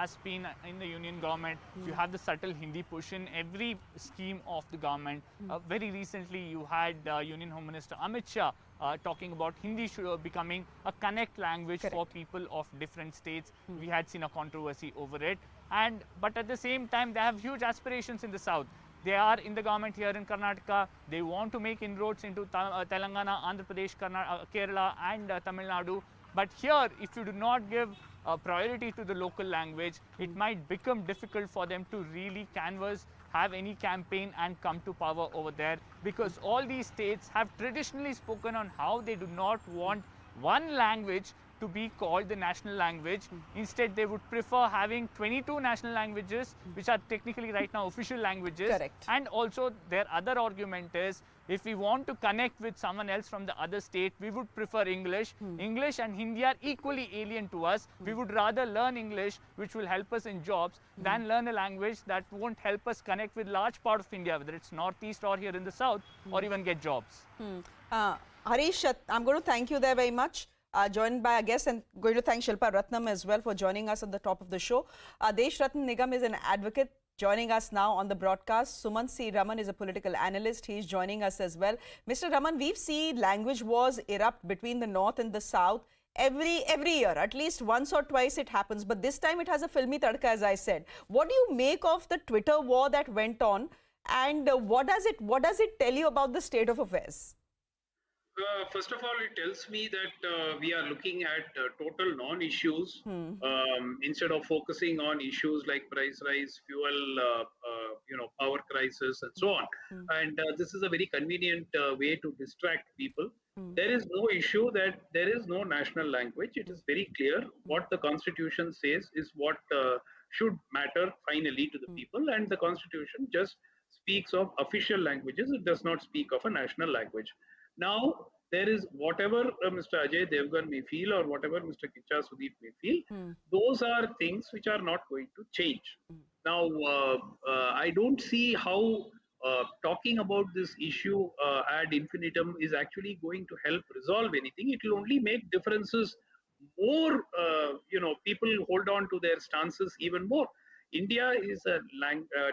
has been in the union government. You have the subtle Hindi push in every scheme of the government. Very recently, you had Union Home Minister Amit Shah talking about Hindi becoming a connect language for people of different states. We had seen a controversy over it. But at the same time, they have huge aspirations in the south. They are in the government here in Karnataka. They want to make inroads into Telangana, Andhra Pradesh, Kerala and Tamil Nadu. But here, if you do not give priority to the local language, it might become difficult for them to really canvass, have any campaign and come to power over there, because all these states have traditionally spoken on how they do not want one language to be called the national language. Instead, they would prefer having 22 national languages, which are technically right now official languages. Correct. And also their other argument is, if we want to connect with someone else from the other state, we would prefer English. English and Hindi are equally alien to us. We would rather learn English, which will help us in jobs, than learn a language that won't help us connect with large part of India, whether it's northeast or here in the south, or even get jobs. Harish, I'm going to thank you there very much. Joined by a guest, and going to thank Shilpa Ratnam as well for joining us at the top of the show. Desh Ratn Nigam is an advocate joining us now on the broadcast. Sumant C. Raman is a political analyst. He's joining us as well. Mr. Raman, we've seen language wars erupt between the north and the south every year. At least once or twice it happens. But this time it has a filmy tadka, as I said. What do you make of the Twitter war that went on? And what does it tell you about the state of affairs? First of all, it tells me that we are looking at total non-issues instead of focusing on issues like price rise, fuel, power crisis, and so on. And this is a very convenient way to distract people. There is no issue that there is no national language. It is very clear. What the Constitution says is what should matter finally to the people, and the Constitution just speaks of official languages. It does not speak of a national language. Now, there is whatever Mr. Ajay Devgn may feel or whatever Mr. Kiccha Sudeep may feel, those are things which are not going to change. Now, I don't see how talking about this issue ad infinitum is actually going to help resolve anything. It will only make differences more, people hold on to their stances even more. India is a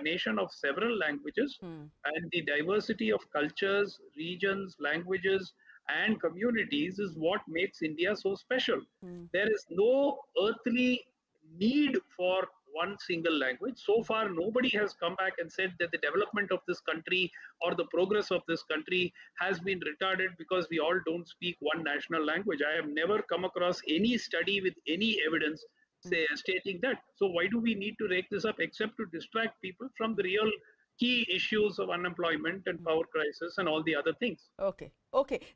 nation of several languages, and the diversity of cultures, regions, languages, and communities is what makes India so special. There is no earthly need for one single language. So far, nobody has come back and said that the development of this country or the progress of this country has been retarded because we all don't speak one national language. I have never come across any study with any evidence stating that. So why do we need to rake this up except to distract people from the real key issues of unemployment and power crisis and all the other things? Okay.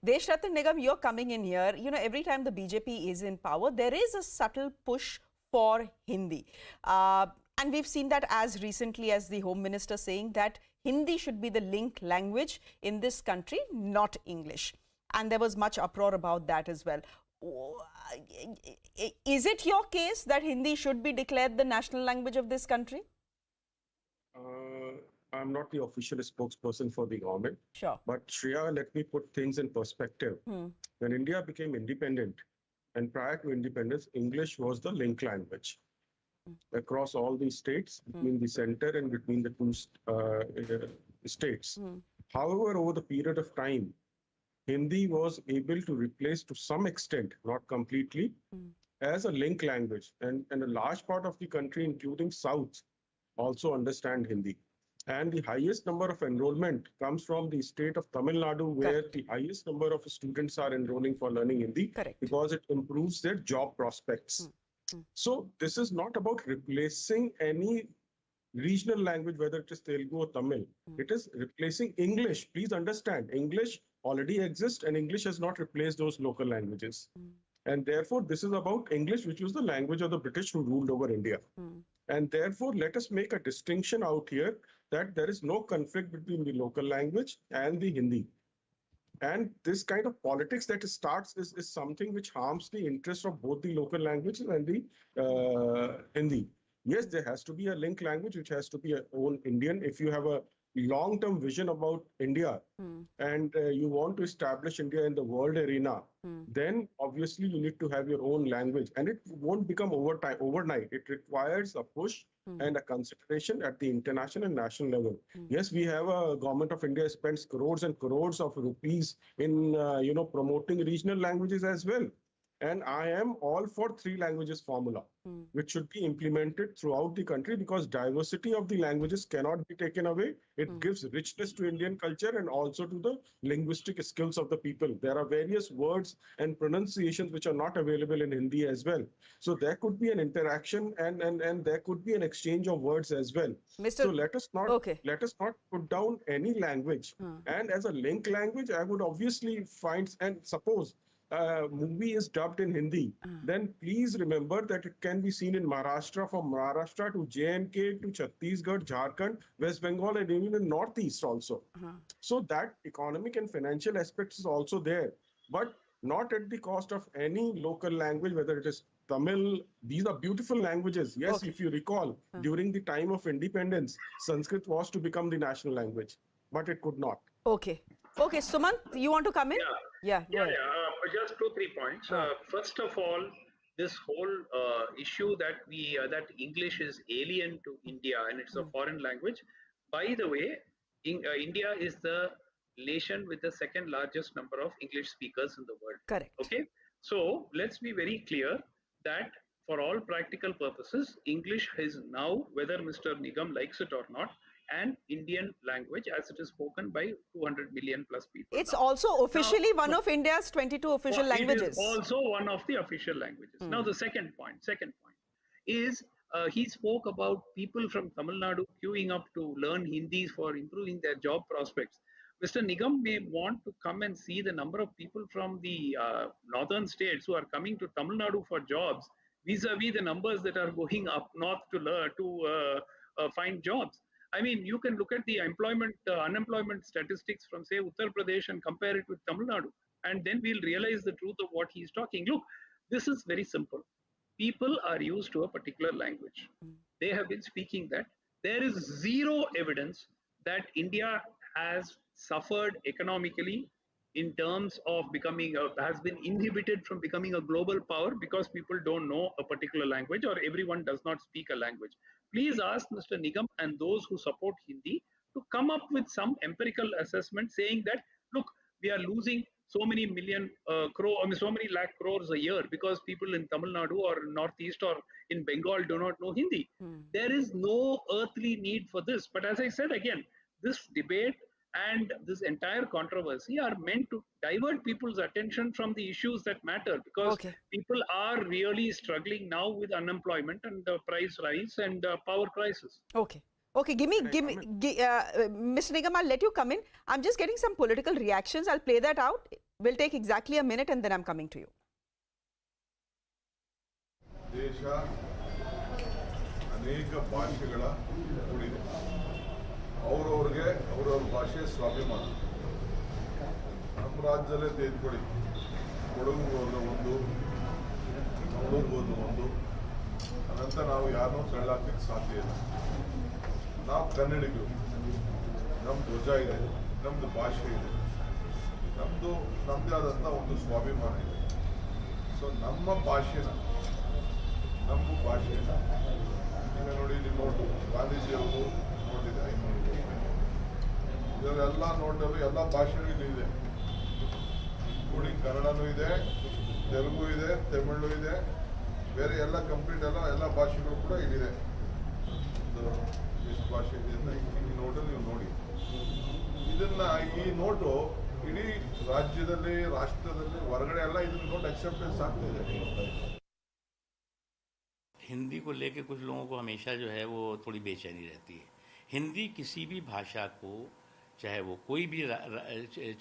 Desh Ratn Nigam, you're coming in here. Every time the BJP is in power, there is a subtle push for Hindi. And we've seen that as recently as the Home Minister saying that Hindi should be the link language in this country, not English. And there was much uproar about that as well. Is it your case that Hindi should be declared the national language of this country? I'm not the official spokesperson for the government. Sure. But Shreya, let me put things in perspective. When India became independent, and prior to independence, English was the link language across all the states, between the center and between the two states. However, over the period of time, Hindi was able to replace to some extent, not completely, as a link language. And a large part of the country, including South, also understand Hindi. And the highest number of enrollment comes from the state of Tamil Nadu, where the highest number of students are enrolling for learning Hindi, because it improves their job prospects. So this is not about replacing any regional language, whether it is Telugu or Tamil. It is replacing English. Please understand, English already exists and English has not replaced those local languages. And therefore, this is about English, which was the language of the British who ruled over India. And therefore, let us make a distinction out here that there is no conflict between the local language and the Hindi. And this kind of politics that starts is something which harms the interests of both the local languages and the Hindi. Yes, there has to be a link language which has to be a own Indian. If you have a long-term vision about India and you want to establish India in the world arena, then obviously you need to have your own language, and it won't become overnight. It requires a push and a consideration at the international and national level. Yes, we have a government of India spends crores and crores of rupees in promoting regional languages as well. And I am all for 3 languages formula, which should be implemented throughout the country, because diversity of the languages cannot be taken away. It gives richness to Indian culture and also to the linguistic skills of the people. There are various words and pronunciations which are not available in Hindi as well. So there could be an interaction and there could be an exchange of words as well. So let us not put down any language. And as a link language, I would obviously find, and suppose movie is dubbed in Hindi, then please remember that it can be seen in Maharashtra, from Maharashtra to JNK to Chhattisgarh, Jharkhand, West Bengal, and even in Northeast also. So that economic and financial aspects is also there, but not at the cost of any local language, whether it is Tamil. These are beautiful languages. Yes, if you recall, during the time of independence, Sanskrit was to become the national language, but it could not. Okay, Sumant, you want to come in? Yeah. Just 2-3 points. First of all, this whole issue that that English is alien to India and it's a foreign language. By the way, India is the nation with the second largest number of English speakers in the world. Correct. Okay, so let's be very clear that for all practical purposes, English is now, whether Mr. Nigam likes it or not, an Indian language as it is spoken by 200 million plus people. It's also officially one of India's 22 official languages. It is also one of the official languages. Now the second point is he spoke about people from Tamil Nadu queuing up to learn Hindi for improving their job prospects. Mr. Nigam may want to come and see the number of people from the northern states who are coming to Tamil Nadu for jobs vis-a-vis the numbers that are going up north to learn to find jobs. I mean, you can look at the unemployment statistics from, say, Uttar Pradesh and compare it with Tamil Nadu, and then we'll realize the truth of what he's talking. Look, this is very simple. People are used to a particular language. They have been speaking that. There is zero evidence that India has suffered economically in terms of becoming, has been inhibited from becoming a global power because people don't know a particular language or everyone does not speak a language. Please ask Mr. Nigam and those who support Hindi to come up with some empirical assessment saying that, look, we are losing so many so many lakh crores a year because people in Tamil Nadu or Northeast or in Bengal do not know Hindi. There is no earthly need for this. But as I said again, this debate and this entire controversy are meant to divert people's attention from the issues that matter, because people are really struggling now with unemployment and price rise and power crisis. Okay, give me, Mr. Nigam, I'll let you come in. I'm just getting some political reactions. I'll play that out. We'll take exactly a minute and then I'm coming to you. Desha, ಅನೇಕ ಭಾಷೆಗಳ ಕೂಡಿದೆ. ಅವ್ರವ್ರಿಗೆ ಅವ್ರವ್ರ ಭಾಷೆ ಸ್ವಾಭಿಮಾನ. ನಮ್ಮ ರಾಜ್ಯದಲ್ಲೇ ತೆಗೆದುಕೊಳ್ಳಿ, ಕೊಡಗು ಹೋದ್ರೆ ಒಂದು, ಮಂಗಳೂರು ಹೋದ್ರೆ ಒಂದು, ಅದಂತ ನಾವು ಯಾರನ್ನೂ ತಳ್ಳಾಕಕ್ಕೆ ಸಾಧ್ಯ ಇಲ್ಲ. ನಾವು ಕನ್ನಡಿಗರು, ನಮ್ಮ ಧ್ವಜ ಇದೆ, ನಮ್ಮದು ಭಾಷೆ ಇದೆ, ನಮ್ಮದೇ ಆದಂಥ ಒಂದು ಸ್ವಾಭಿಮಾನ ಇದೆ. ಸೊ ನಮ್ಮ ಭಾಷೆನ ಈಗ ನೋಡಿ, ಇಲ್ಲಿ ನೋಟು ಗಾಂಧೀಜಿಯವರು ನೋಟಿದೆ 500 ರೂಪಾಯಿ. ಇದರೆಲ್ಲ ನೋಟಲ್ಲಿ ಎಲ್ಲ ಭಾಷೆಗಳು ಇದೆ, ಇನ್ಕ್ಲೂಡಿಂಗ್ ಕನ್ನಡನೂ ಇದೆ, ತೆಲುಗು ಇದೆ, ತಮಿಳು ಇದೆ, ಬೇರೆ ಎಲ್ಲ ಕಂಪ್ಲೀಟ್ ಎಲ್ಲ ಭಾಷೆಗಳು ಕೂಡ ಇಲ್ಲಿದೆ. ಎಷ್ಟು ಭಾಷೆ ಇದೆ ಅಂತ ಈ ನೋಟಲ್ಲಿ ನೀವು ನೋಡಿ. ಈ ನೋಟು ಇಡೀ ರಾಜ್ಯದಲ್ಲಿ, ರಾಷ್ಟ್ರದಲ್ಲಿ, ಹೊರಗಡೆ ಎಲ್ಲ ಇದನ್ನ ನೋಟ್ ಅಕ್ಸೆಪ್ಟೆನ್ಸ್ ಆಗ್ತಾ ಇದೆ. हिंदी को लेके कुछ लोगों को हमेशा जो है वो थोड़ी बेचैनी रहती है। हिंदी किसी भी भाषा को, चाहे वो कोई भी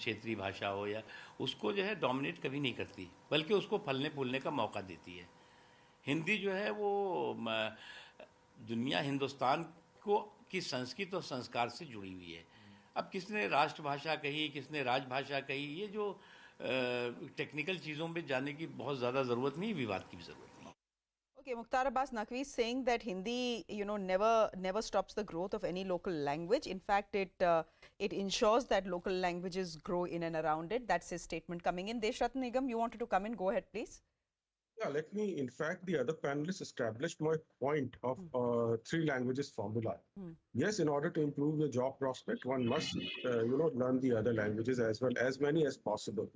क्षेत्रीय भाषा हो, या उसको जो है डोमिनेट कभी नहीं करती, बल्कि उसको फलने फूलने का मौका देती है। हिंदी जो है वो दुनिया, हिंदुस्तान की संस्कृति और संस्कार से जुड़ी हुई है। अब किसने राष्ट्रभाषा कही, किसने राजभाषा कही, ये जो टेक्निकल चीज़ों में जाने की बहुत ज़्यादा ज़रूरत नहीं, विवाद की भी ज़रूरत नहीं। Okay, Mukhtar Abbas Naqvi is saying that Hindi, never stops the growth of any local language. In fact, it ensures that local languages grow in and around it. That's his statement coming in. Deshratan Nigam, you wanted to come in. Go ahead, please. Yeah, let me, in fact, the other panelists established my point of three languages formula. Yes, in order to improve the job prospect, one must, learn the other languages as well, as many as possible.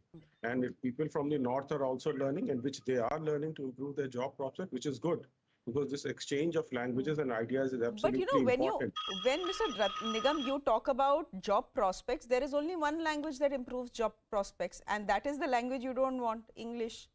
And if people from the north are also learning, and which they are learning to improve their job prospect, which is good, because this exchange of languages and ideas is absolutely important. When Mr. Nigam, you talk about job prospects, there is only one language that improves job prospects, and that is the language you don't want, English.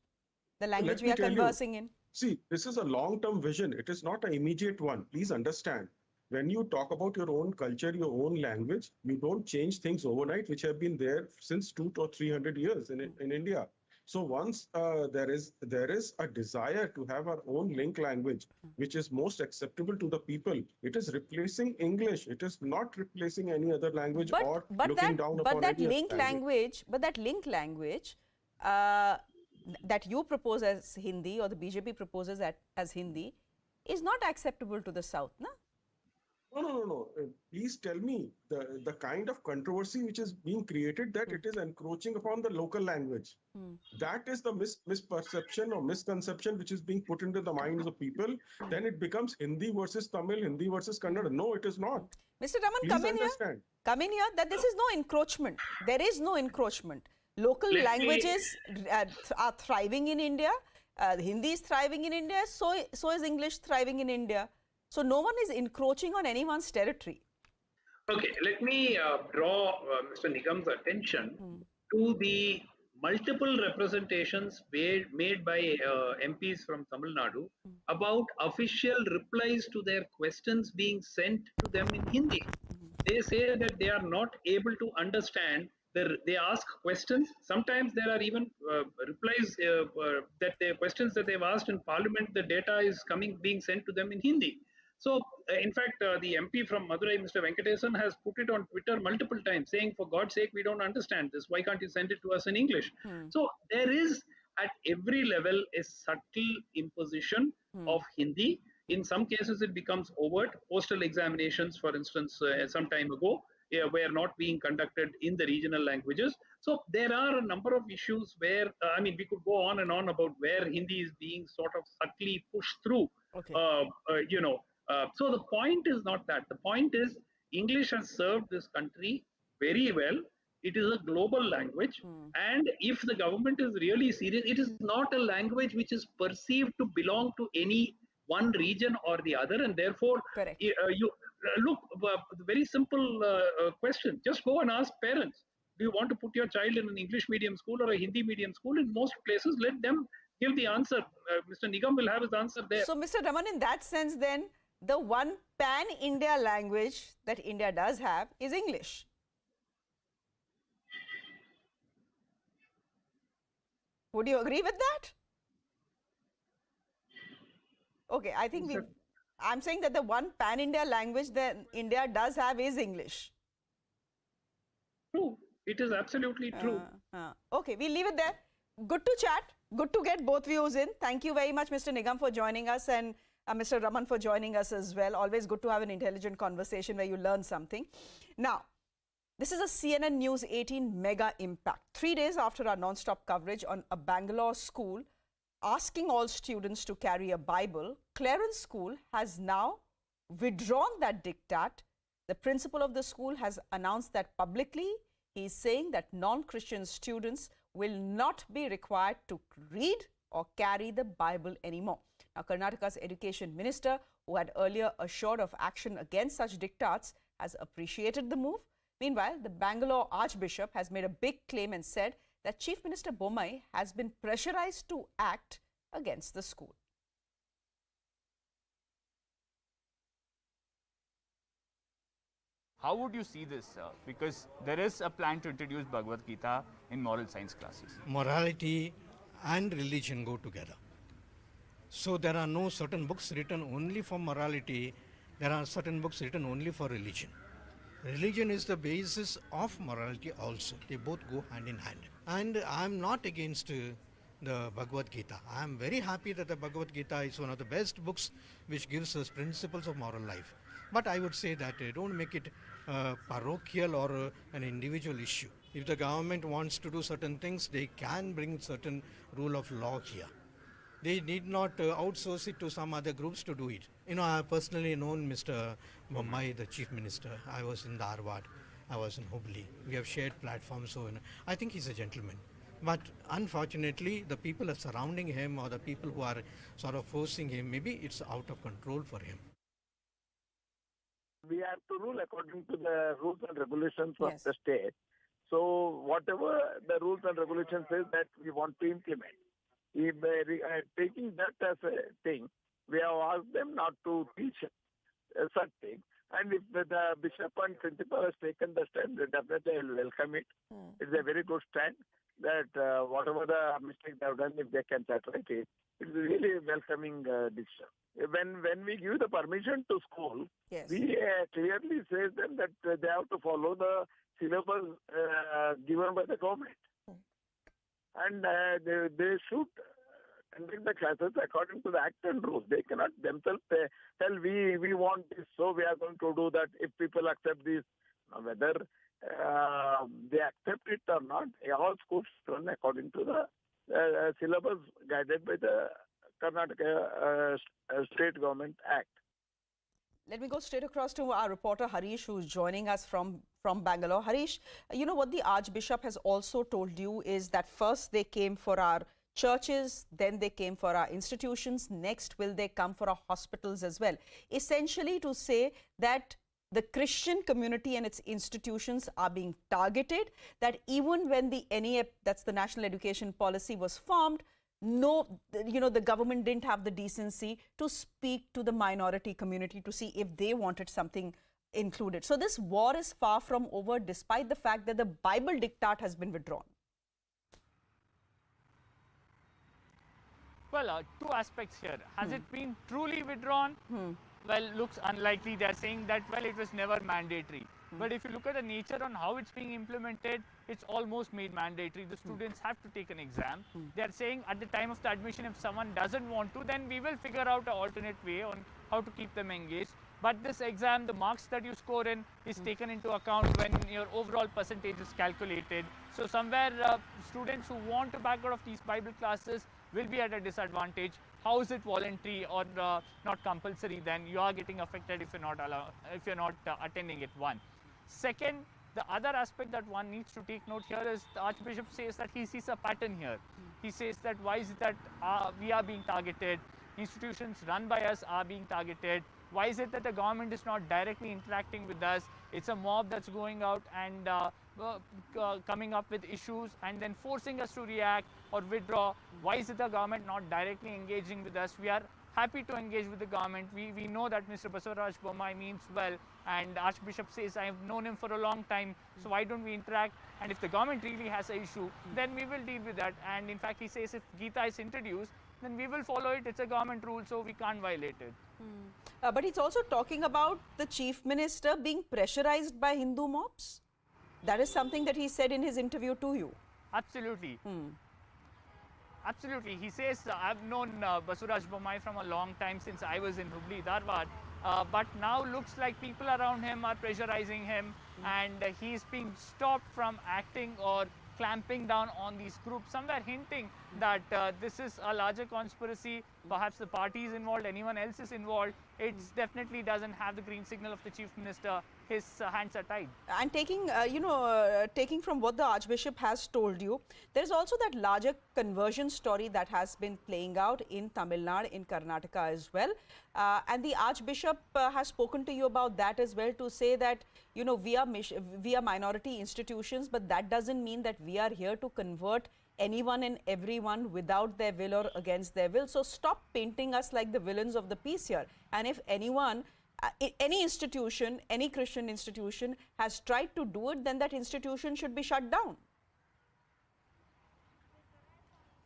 The language we are conversing in. See, this is a long-term vision. It is not an immediate one. Please understand. When you talk about your own culture, your own language, you don't change things overnight, which have been there since 200 or 300 years in India. So once there is a desire to have our own link language, which is most acceptable to the people, it is replacing English. It is not replacing any other language or looking down upon any other language. But that link language that you propose as Hindi, or the BJP proposes as Hindi, is not acceptable to the South, no? No. Please tell me the kind of controversy which is being created, that it is encroaching upon the local language. That is the misperception or misconception which is being put into the minds of people. Then it becomes Hindi versus Tamil, Hindi versus Kannada. No, it is not. Mr. Raman, come in here. Come in here. That this is no encroachment. There is no encroachment. Local languages are thriving in India. Hindi is thriving in India. So is English thriving in India. So no one is encroaching on anyone's territory. Okay, let me draw Mr. Nigam's attention to the multiple representations made by MPs from Tamil Nadu about official replies to their questions being sent to them in Hindi. They say that they are not able to understand. They ask questions. Sometimes there are even replies that the questions that they've asked in Parliament, the data is being sent to them in Hindi. So, in fact, the MP from Madurai, Mr. Venkatesan, has put it on Twitter multiple times, saying, for God's sake, we don't understand this. Why can't you send it to us in English? So, there is at every level a subtle imposition of Hindi. In some cases, it becomes overt. Postal examinations, for instance, some time ago, were not being conducted in the regional languages. So, there are a number of issues where, we could go on and on about where Hindi is being sort of subtly pushed through, so the point is not that. The point is English has served this country very well. It is a global language. And if the government is really serious, it is not a language which is perceived to belong to any one region or the other. And therefore, look, the very simple question, just go and ask parents. Do you want to put your child in an English medium school or a Hindi medium school? In most places, let them give the answer. Mr. Nigam will have his answer there. So, Mr. Raman, in that sense, then, the one pan-India language that India does have is English. Would you agree with that? Okay, I think I'm saying that the one pan-India language that India does have is English. True. It is absolutely true. Okay, we'll leave it there. Good to chat. Good to get both views in. Thank you very much, Mr. Nigam, for joining us, and Mr. Raman for joining us as well. Always good to have an intelligent conversation where you learn something. Now, this is a CNN News 18 mega impact. 3 days after our non-stop coverage on a Bangalore school asking all students to carry a Bible, Clarence School has now withdrawn that diktat. The principal of the school has announced that publicly. He is saying that non-Christian students will not be required to read or carry the Bible anymore. Now, Karnataka's education minister, who had earlier assured of action against such diktats, has appreciated the move. Meanwhile, the Bangalore Archbishop has made a big claim and said that Chief Minister Bommai has been pressurized to act against the school. How would you see this, sir? Because there is a plan to introduce Bhagavad Gita in moral science classes. Morality and religion go together. So there are no certain books written only for morality. There are certain books written only for religion. Religion is the basis of morality also. They both go hand in hand. And I'm not against the Bhagavad Gita. I am very happy that the Bhagavad Gita is one of the best books which gives us principles of moral life. But I would say that don't make it parochial or an individual issue. If the government wants to do certain things, they can bring certain rule of law here. They need not outsource it to some other groups to do it. You know, I have personally known Mr. Bommai, the Chief Minister. I was in Dharwad. I was in Hubli. We have shared platforms. So I think he's a gentleman. But unfortunately, the people are surrounding him or the people who are sort of forcing him, maybe it's out of control for him. We have to rule according to the rules and regulations of Yes. the state. So whatever the rules and regulations says that we want to implement. If taking that as a thing, we have asked them not to teach such thing. And if the bishop and principal has taken the stand, definitely I will welcome it. It's a very good stand that whatever the mistake they have done, if they can satisfy it, it's really welcoming decision. When we give the permission to school, Yes. we clearly say them that they have to follow the syllabus given by the government. And they should conduct the classes according to the act and rules. They cannot themselves tell we want this, so we are going to do that if people accept this. Now, whether they accept it or not, all schools run according to the syllabus guided by the Karnataka State Government Act. Let me go straight across to our reporter Harish, who's joining us from Bangalore. Harish, you know what the Archbishop has also told you is that first they came for our churches, then they came for our institutions, next will they come for our hospitals as well. Essentially to say that the Christian community and its institutions are being targeted, that even when the NEP, that's the National Education Policy, was formed, the government didn't have the decency to speak to the minority community to see if they wanted something included. So this war is far from over, despite the fact that the Bible diktat has been withdrawn. Well, two aspects here. Has it been truly withdrawn? Well, looks unlikely. They're saying that, well, it was never mandatory. But if you look at the nature on how it's being implemented, it's almost made mandatory. The students have to take an exam. They're saying at the time of the admission, if someone doesn't want to, then we will figure out an alternate way on how to keep them engaged. But this exam, the marks that you score in is taken into account when your overall percentage is calculated. So somewhere students who want to back out of these Bible classes will be at a disadvantage. How is it voluntary or not compulsory? Then you are getting affected if you're not attending it. One. Second, the other aspect that one needs to take note here is the Archbishop says that he sees a pattern here. He says that why is it that we are being targeted, institutions run by us are being targeted, why is it that the government is not directly interacting with us? It's a mob that's going out and coming up with issues and then forcing us to react or withdraw. Why is it the government not directly engaging with us? We are happy to engage with the government. We know that Mr. Basavaraj Bommai means well, and Archbishop says, I have known him for a long time, so why don't we interact? And if the government really has an issue, then we will deal with that. And in fact, he says if Gita is introduced, then we will follow it. It's a government rule, so we can't violate it. But he's also talking about the Chief Minister being pressurized by Hindu mobs. That is something that he said in his interview to you. Absolutely. Absolutely. He says, I've known Basuraj Bommai from a long time, since I was in Hubli, Dharwad. But now looks like people around him are pressurizing him and he's being stopped from acting or clamping down on these groups, somewhere hinting that this is a larger conspiracy. Perhaps the party is involved, anyone else is involved. It definitely doesn't have the green signal of the Chief Minister. His hands are tied. And taking, taking from what the Archbishop has told you, there is also that larger conversion story that has been playing out in Tamil Nadu, in Karnataka as well. And the Archbishop has spoken to you about that as well, to say that, we are minority institutions, but that doesn't mean that we are here to convert anyone and everyone without their will or against their will. So stop painting us like the villains of the piece here. And if anyone, any institution, any Christian institution has tried to do it, then that institution should be shut down.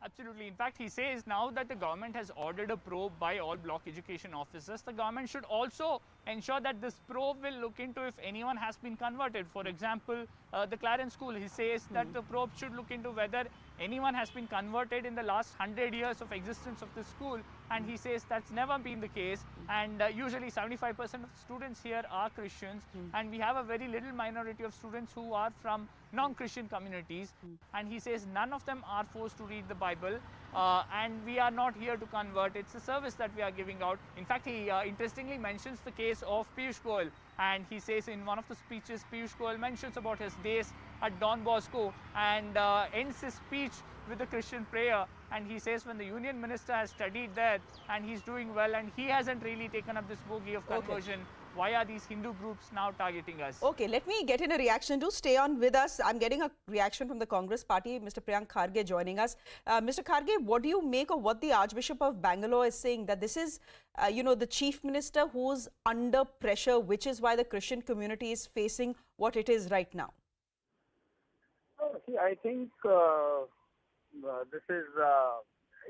Absolutely. In fact, he says now that the government has ordered a probe by all block education officers, the government should also ensure that this probe will look into if anyone has been converted. For example, the Clarence School, he says that the probe should look into whether anyone has been converted in the last 100 years of existence of the school, and he says that's never been the case, and usually 75% of students here are Christians, and we have a very little minority of students who are from non-Christian communities, and he says none of them are forced to read the Bible, and we are not here to convert. It's a service that we are giving out. In fact, he interestingly mentions the case of Piyush Goyal, and he says in one of the speeches, Piyush Goyal mentions about his days at Don Bosco and ends his speech with a Christian prayer, and he says when the union minister has studied there and he's doing well and he hasn't really taken up this bogey of conversion, why are these Hindu groups now targeting us? Okay, let me get in a reaction. Do stay on with us. I'm getting a reaction from the Congress party. Mr. Priyank Kharge joining us. Mr. Kharge, what do you make of what the Archbishop of Bangalore is saying, that this is, the chief minister who's under pressure, which is why the Christian community is facing what it is right now? See, I think this is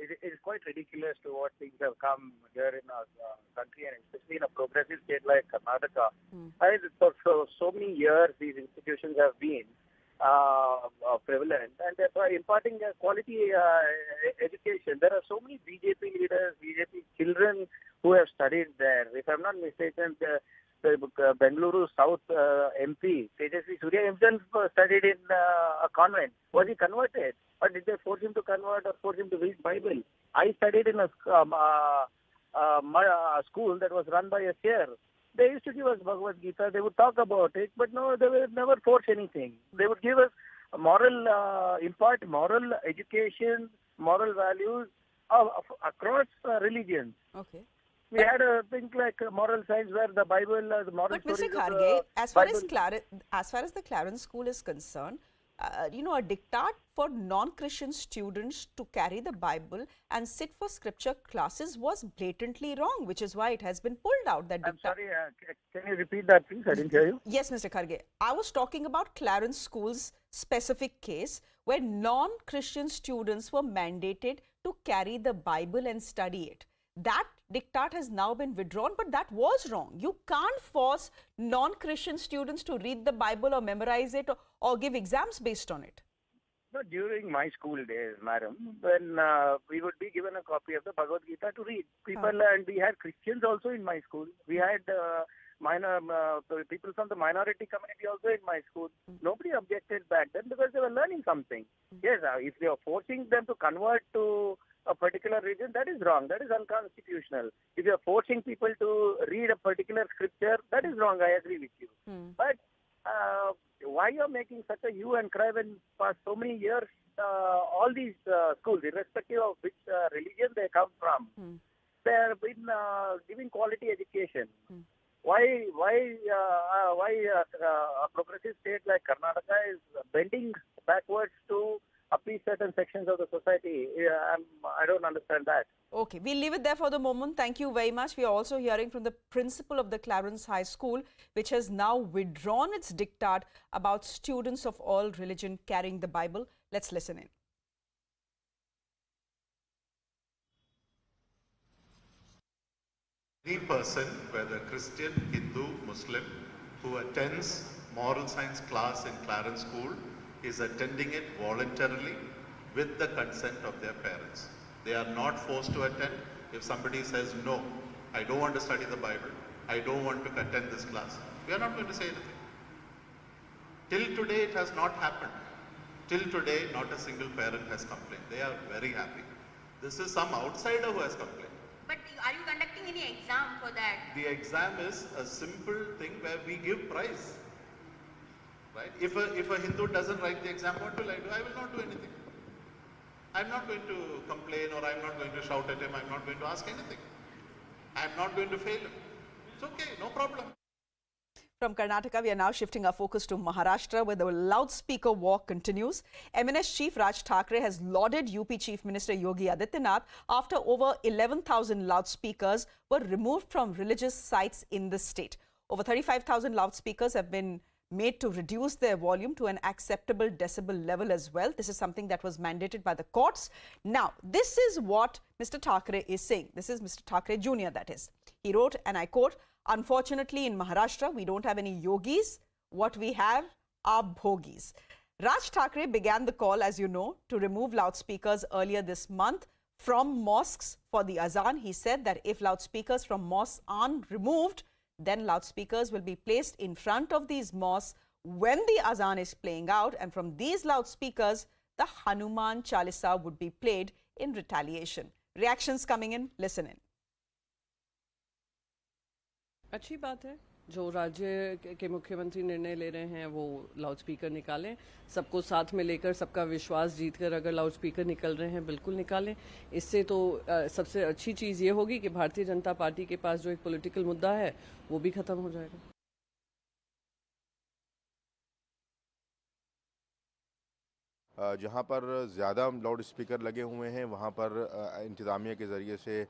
it is quite ridiculous to what things have come here in our country, and especially in a progressive state like Karnataka. For so many years, these institutions have been prevalent, and therefore imparting a quality education. There are so many BJP leaders, BJP children who have studied there. If I'm not mistaken, the Bengaluru South MP, Tejasvi Surya himself studied in a convent. Was he converted? Or did they force him to convert or force him to read Bible? I studied in a school that was run by a chair. They used to give us Bhagavad Gita. They would talk about it, but no, they would never force anything. They would give us impart moral education, moral values across religions. Okay. We had a thing like moral science where the Bible, the moral But stories Mr. of Kharge, as far Bible- as the Clarence School is concerned, a diktat for non-Christian students to carry the Bible and sit for scripture classes was blatantly wrong, which is why it has been pulled out. That I'm diktat. sorry, can you repeat that please? I didn't hear you. Yes, Mr. Kharge. I was talking about Clarence School's specific case where non-Christian students were mandated to carry the Bible and study it. That diktat has now been withdrawn, but that was wrong. You can't force non-Christian students to read the Bible or memorize it or give exams based on it. No, during my school days, madam, when we would be given a copy of the Bhagavad Gita to read, and we had Christians also in my school. We had people from the minority community also in my school. Nobody objected back then because they were learning something. Yes, if they are forcing them to convert to a particular religion, that is wrong. That is unconstitutional. If you are forcing people to read a particular scripture, that is wrong. I agree with you. But why you are making such a hue and cry when for so many years all these schools, irrespective of which religion they come from, they have been giving quality education. Why a progressive state like Karnataka is bending backwards to appease certain sections of the society? I don't understand that. Okay, we'll leave it there for the moment. Thank you very much. We are also hearing from the principal of the Clarence High School, which has now withdrawn its diktat about students of all religion carrying the Bible. Let's listen in. Any person, whether Christian, Hindu, Muslim, who attends moral science class in Clarence School is attending it voluntarily with the consent of their parents. They are not forced to attend. If somebody says, no, I don't want to study the Bible, I don't want to attend this class, we are not going to say anything. Till today, it has not happened. Till today, not a single parent has complained. They are very happy. This is some outsider who has complained. But are you conducting any exam for that? The exam is a simple thing where we give prize. Right? If a Hindu doesn't write the exam, what will I do? I will not do anything. I'm not going to complain, or I'm not going to shout at him. I'm not going to ask anything. I'm not going to fail him. It's okay, no problem. From Karnataka, we are now shifting our focus to Maharashtra, where the loudspeaker war continues. MNS Chief Raj Thackeray has lauded UP Chief Minister Yogi Adityanath after over 11,000 loudspeakers were removed from religious sites in the state. Over 35,000 loudspeakers have been made to reduce their volume to an acceptable decibel level as well. This is something that was mandated by the courts. Now, this is what Mr. Thackeray is saying. This is Mr. Thackeray Jr., that is. He wrote, and I quote, Unfortunately, in Maharashtra, we don't have any yogis. What we have are bhogis. Raj Thackeray began the call, as you know, to remove loudspeakers earlier this month from mosques for the azan. He said that if loudspeakers from mosques aren't removed, then loudspeakers will be placed in front of these mosques when the azan is playing out, and from these loudspeakers, the Hanuman Chalisa would be played in retaliation. Reactions coming in, listen in. अच्छी बात है जो राज्य के मुख्यमंत्री निर्णय ले रहे हैं वो लाउडस्पीकर निकालें, सबको साथ में लेकर सबका विश्वास जीतकर अगर लाउडस्पीकर निकल रहे हैं बिल्कुल निकालें। इससे तो सबसे अच्छी चीज़ ये होगी कि भारतीय जनता पार्टी के पास जो एक पॉलिटिकल मुद्दा है वो भी खत्म हो जाएगा। जहाँ पर ज़्यादा लाउड स्पीकर लगे हुए हैं वहाँ पर इंतज़ामिया के ज़रिए से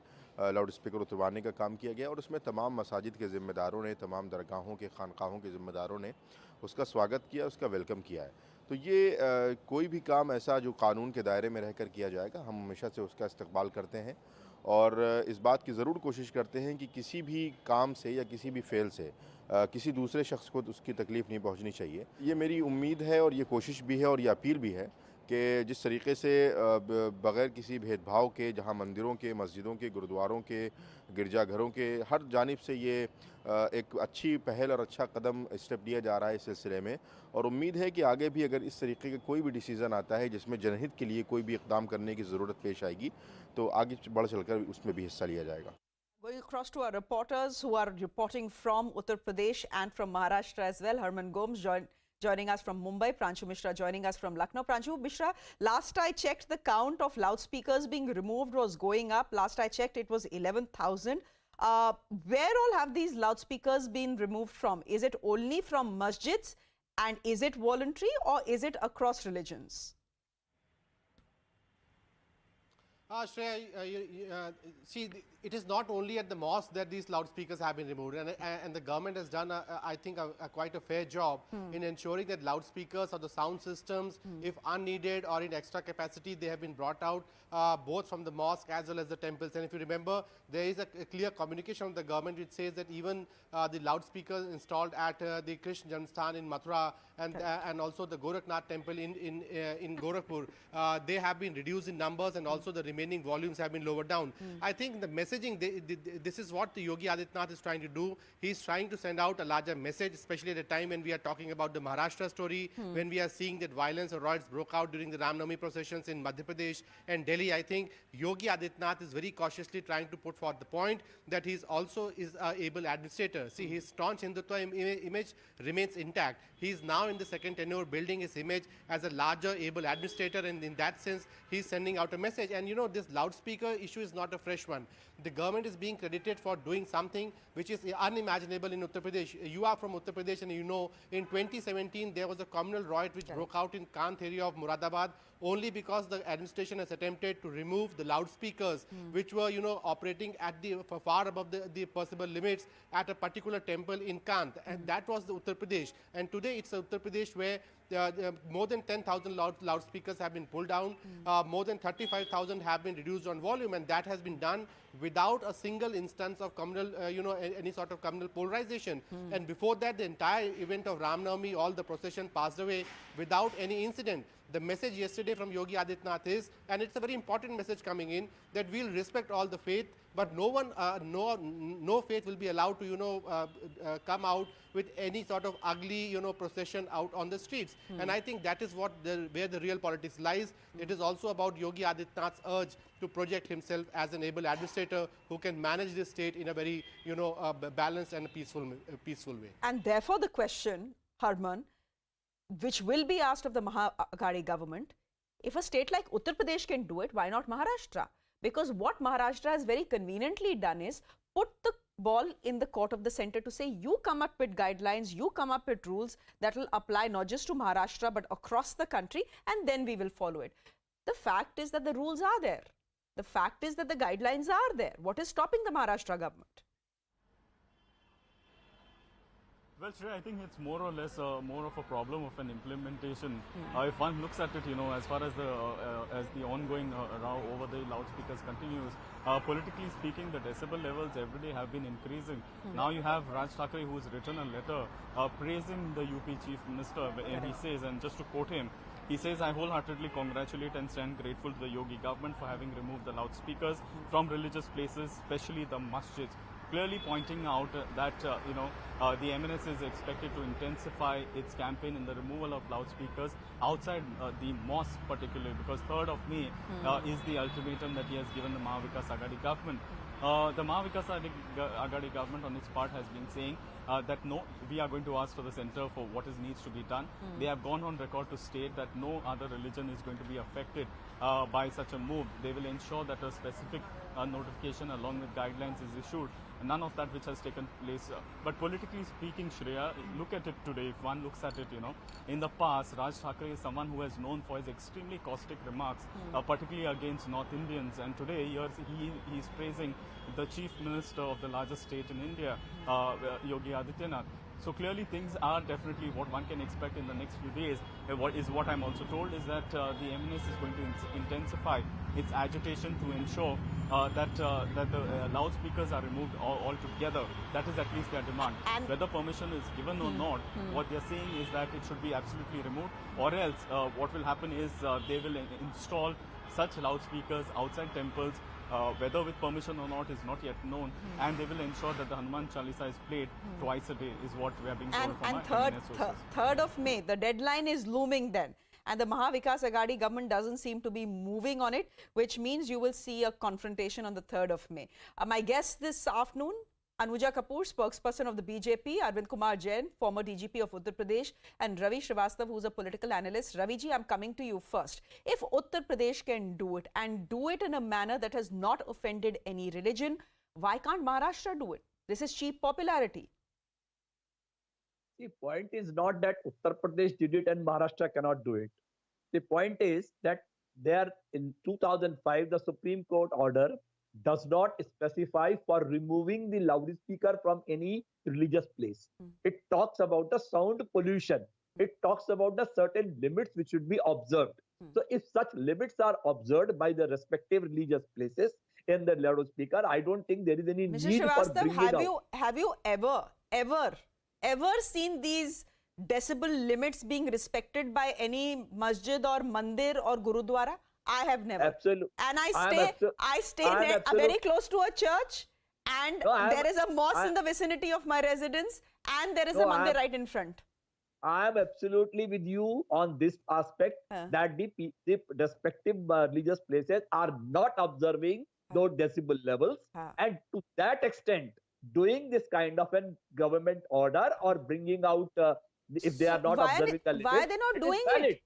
लाउड स्पीकर उतरवाने का काम किया गया और उसमें तमाम मसाजिद के ज़िम्मेदारों ने, तमाम दरगाहों के खानकाहों के ज़िम्मेदारों ने उसका स्वागत किया, उसका वेलकम किया है। तो ये कोई भी काम ऐसा जो कानून के दायरे में रहकर किया जाएगा, हम हमेशा से उसका इस्तकबाल करते हैं और इस बात की ज़रूर कोशिश करते हैं कि किसी भी काम से या किसी भी फ़ेल से किसी दूसरे शख्स को उसकी तकलीफ़ नहीं पहुंचनी चाहिए। ये मेरी उम्मीद है और ये कोशिश भी है और ये अपील भी है कि जिस तरीके से बग़ैर किसी भेदभाव के, जहां मंदिरों के, मस्जिदों के, गुरुद्वारों के, गिरजाघरों के हर जानिब से ये एक अच्छी पहल और अच्छा कदम स्टेप लिया जा रहा है इस सिलसिले में और उम्मीद है कि आगे भी अगर इस तरीके का कोई भी डिसीज़न आता है जिसमें जनहित के लिए कोई भी इक़दाम करने की ज़रूरत पेश आएगी तो आगे बढ़ चलकर उसमें भी हिस्सा लिया जाएगा। Going across to our reporters who are reporting from Uttar Pradesh and from Maharashtra as well. Harman Gomes joining us from Mumbai. Pranshu Mishra joining us from Lucknow. Pranshu Mishra, last I checked, the count of loudspeakers being removed was going up. Last I checked, it was 11,000. Where all have these loudspeakers been removed from? Is it only from masjids? And is it voluntary or is it across religions? Shreya, see, it is not only at the mosque that these loudspeakers have been removed, and the government has done, I think, quite a fair job in ensuring that loudspeakers or the sound systems, if unneeded or in extra capacity, they have been brought out both from the mosque as well as the temples. And if you remember, there is a clear communication from the government which says that even the loudspeakers installed at the Krishna Janmasthan in Mathura and also the Gorakhnath temple in Gorakhpur, they have been reduced in numbers, and also the remaining volumes have been lowered down. I think the messaging, this is what the Yogi Adityanath is trying to do. He's trying to send out a larger message, especially at a time when we are talking about the Maharashtra story, when we are seeing that violence or riots broke out during the Ram Navami processions in Madhya Pradesh and Delhi. I think Yogi Adityanath is very cautiously trying to put forth the point that he also is an able administrator. See, his staunch Hindutva image remains intact. He is now in the second tenure building his image as a larger able administrator, and in that sense, he's sending out a message. And you know, this loudspeaker issue is not a fresh one. The government is being credited for doing something which is unimaginable in Uttar Pradesh. You are from Uttar Pradesh and you know in 2017 there was a communal riot which broke out in Kant area of Muradabad only because the administration has attempted to remove the loudspeakers which were, you know, operating at the far above the possible limits at a particular temple in Kant, and that was the Uttar Pradesh. And today it's Uttar Pradesh where more than 10,000 loudspeakers have been pulled down, more than 35,000 have been reduced on volume, and that has been done without a single instance of communal, any sort of communal polarization. And before that, the entire event of Ram Navami, all the procession passed away without any incident. The message yesterday from Yogi Adityanath is, and it's a very important message coming in, that we'll respect all the faith, but no one, no faith will be allowed to, come out with any sort of ugly, procession out on the streets. And I think that is what where the real politics lies. It is also about Yogi Adityanath's urge to project himself as an able administrator who can manage the state in a very, balanced and peaceful way. And therefore the question, Harman, which will be asked of the Maha-Aghadi government, if a state like Uttar Pradesh can do it, why not Maharashtra? Because what Maharashtra has very conveniently done is put the ball in the court of the center to say, you come up with guidelines, you come up with rules that will apply not just to Maharashtra but across the country, and then we will follow it. The fact is that the rules are there. The fact is that the guidelines are there. What is stopping the Maharashtra government? Well, Shreya, I think it's more or less more of a problem of an implementation. If one looks at it, as far as the ongoing row over the loudspeakers continues, politically speaking, the decibel levels every day have been increasing. Now you have Raj Thackeray, who's written a letter praising the UP Chief Minister, and he says, and just to quote him, he says, I wholeheartedly congratulate and stand grateful to the Yogi government for having removed the loudspeakers from religious places, especially the masjids. Clearly pointing out that, the MNS is expected to intensify its campaign in the removal of loudspeakers outside the mosque particularly, because 3rd of May is the ultimatum that he has given the Mahavikas Aghadi government. The Mahavikas Aghadi government on its part has been saying that no, we are going to ask for the centre for what needs to be done. They have gone on record to state that no other religion is going to be affected by such a move. They will ensure that a specific notification along with guidelines is issued. None of that which has taken place. But politically speaking, Shreya, look at it today. If one looks at it, in the past, Raj Thackeray is someone who is known for his extremely caustic remarks, particularly against North Indians. And today, he is praising the Chief Minister of the largest state in India, Yogi Adityanath. So clearly things are definitely what one can expect in the next few days. What I'm also told is that the MNS is going to intensify its agitation to ensure that the loudspeakers are removed altogether. That is at least their demand. And whether permission is given or not, what they're saying is that it should be absolutely removed, or else what will happen is they will install such loudspeakers outside temples, whether with permission or not is not yet known, and they will ensure that the Hanuman Chalisa is played twice a day, is what we are being told from our sources. 3rd of May, the deadline is looming then. And the Mahavikas Aghadi government doesn't seem to be moving on it, which means you will see a confrontation on the 3rd of May. My guest this afternoon, Anuja Kapoor, spokesperson of the BJP, Arvind Kumar Jain, former DGP of Uttar Pradesh, and Ravi Srivastava, who's a political analyst. Raviji, I'm coming to you first. If Uttar Pradesh can do it, and do it in a manner that has not offended any religion, why can't Maharashtra do it? This is cheap popularity. The point is not that Uttar Pradesh did it and Maharashtra cannot do it. The point is that there in 2005, the Supreme Court order does not specify for removing the loudspeaker from any religious place. It talks about the sound pollution. It talks about the certain limits which should be observed. So if such limits are observed by the respective religious places in the loudspeaker, I don't think there is any Mr. need for bringing it out. Have you ever seen these decibel limits being respected by any masjid or mandir or gurudwara? I have never. Absolutely. And I stay very close to a church, and there is a mosque in the vicinity of my residence, and there is a mandir right in front. I am absolutely with you on this aspect that the respective religious places are not observing those decibel levels, and to that extent, doing this kind of a government order or bringing out if they are not observing the limits, why are they not doing it?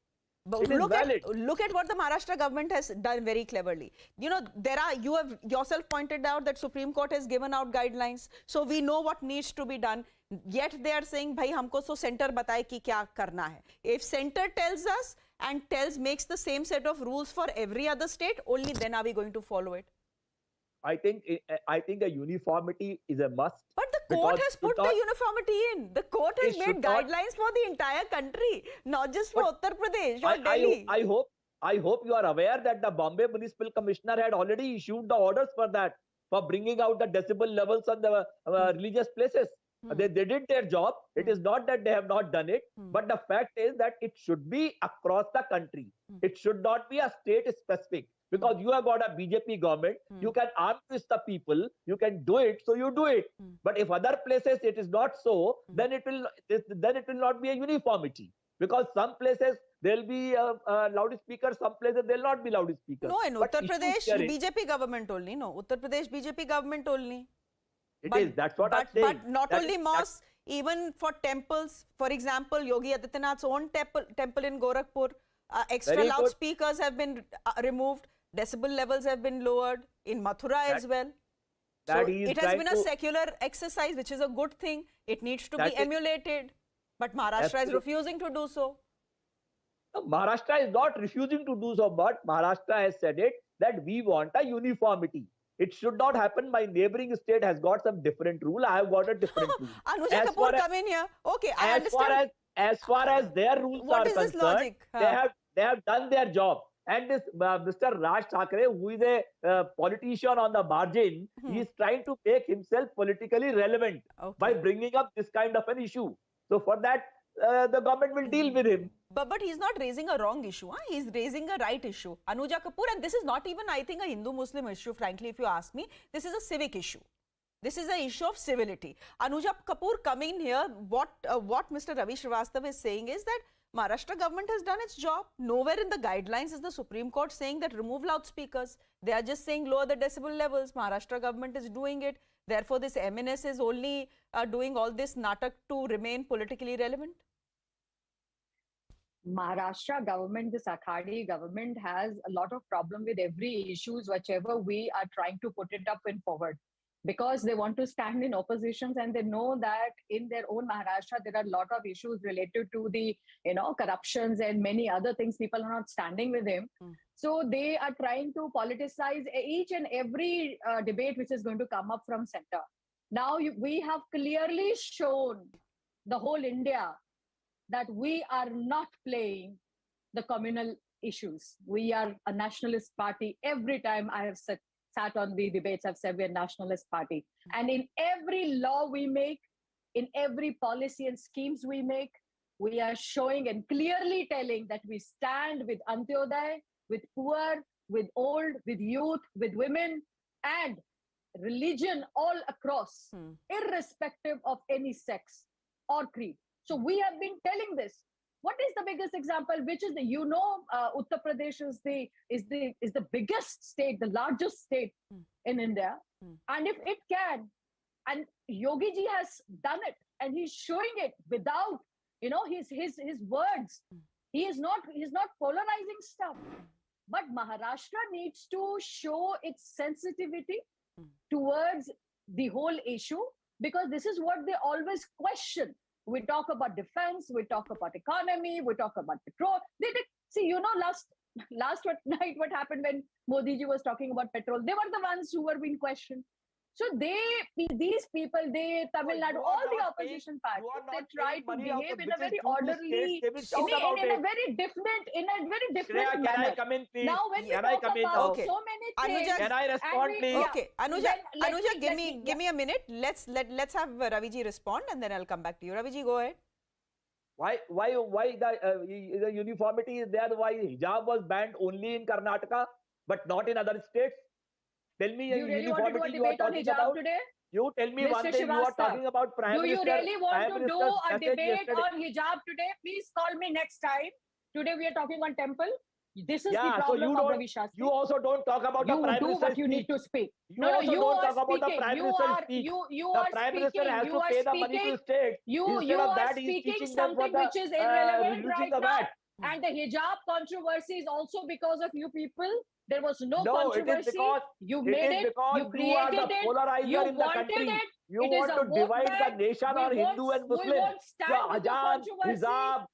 But look at what the Maharashtra government has done very cleverly. You have yourself pointed out that Supreme Court has given out guidelines, so we know what needs to be done. Yet they are saying, "Bhai, humko so center bataye ki kya karna hai." If center tells us and makes the same set of rules for every other state, only then are we going to follow it. I think a uniformity is a must. But the court has put the uniformity in. The court has made guidelines for the entire country, not just for Uttar Pradesh or Delhi. I hope you are aware that the Bombay Municipal Commissioner had already issued the orders for that, for bringing out the decibel levels on the religious places. They did their job. It is not that they have not done it, but the fact is that it should be across the country. It should not be a state specific. Because you have got a BJP government, you can arm twist the people, you can do it, so you do it. But if other places it is not so, then it will not be a uniformity. Because some places there will be loudspeakers, some places there will not be loudspeakers. No, in Uttar Pradesh, BJP government only. No, Uttar Pradesh BJP government only. That's what I'm saying. But not only mosques, even for temples. For example, Yogi Adityanath's own temple in Gorakhpur, extra loudspeakers have been removed. Decibel levels have been lowered in Mathura as well. So it has been a secular exercise, which is a good thing. It needs to be emulated. But Maharashtra is refusing to do so. No, Maharashtra is not refusing to do so, but Maharashtra has said it that we want a uniformity. It should not happen. My neighboring state has got some different rule. I have got a different rule. Anuja Kapoor, come in here. Okay, I understand. As far as their rules are concerned, they have done their job. And this Mr. Raj Thackeray, who is a politician on the margin, he is trying to make himself politically relevant by bringing up this kind of an issue. So for that, the government will deal with him. But he's not raising a wrong issue. Huh? He's raising a right issue. Anuja Kapoor, and this is not even, I think, a Hindu-Muslim issue, frankly, if you ask me. This is a civic issue. This is an issue of civility. Anuja Kapoor coming here, what Mr. Ravi Srivastava is saying is that Maharashtra government has done its job. Nowhere in the guidelines is the Supreme Court saying that remove loudspeakers. They are just saying lower the decibel levels. Maharashtra government is doing it. Therefore, this MNS is only doing all this natak to remain politically relevant. Maharashtra government, the Thackeray government, has a lot of problem with every issues, whichever we are trying to put it up and forward, because they want to stand in oppositions, and they know that in their own Maharashtra there are a lot of issues related to the corruptions and many other things. People are not standing with him, so they are trying to politicize each and every debate which is going to come up from center. Now we have clearly shown the whole India that we are not playing the communal issues. We are a nationalist party. Every time I have sat on the debates, I've said we're a nationalist party. And in every law we make, in every policy and schemes we make, we are showing and clearly telling that we stand with Antyodaya, with poor, with old, with youth, with women, and religion all across, irrespective of any sex or creed. So we have been telling this. What is the biggest example? Which is Uttar Pradesh is the biggest state, the largest state in India. And if it can, and Yogi ji has done it, and he's showing it without his words. He is not polarizing stuff. But Maharashtra needs to show its sensitivity towards the whole issue, because this is what they always question. We talk about defense, we talk about economy, we talk about petrol. See, last night what happened when Modi ji was talking about petrol, they were the ones who were being questioned. So these people, Tamil Nadu, all the opposition parties, they try to behave in a very orderly, in a very different manner. Can I come in, please? Now when we talk about so many things, can I respond, please? Okay, Anuja, give me a minute. Let's have Raviji respond, and then I'll come back to you. Raviji, go ahead. Why the uniformity is there? Why hijab was banned only in Karnataka but not in other states? Tell me you really want to do a debate on hijab today? You tell me one thing. You are talking about Prime Minister. Do you really want to do a debate on hijab today? Please call me next time. Today we are talking on temple. This is the problem of Ravi Shastri. You also don't talk about the Prime Minister's speech. You do what you need to speak. You are speaking. You are Prime Minister has to pay the money to state. You are speaking something which is irrelevant right now. And the hijab controversy is also because of you people. There was no controversy. You made it. You created it. You wanted it. You want to divide the nation on Hindu and Muslim. We won't stand with the controversy.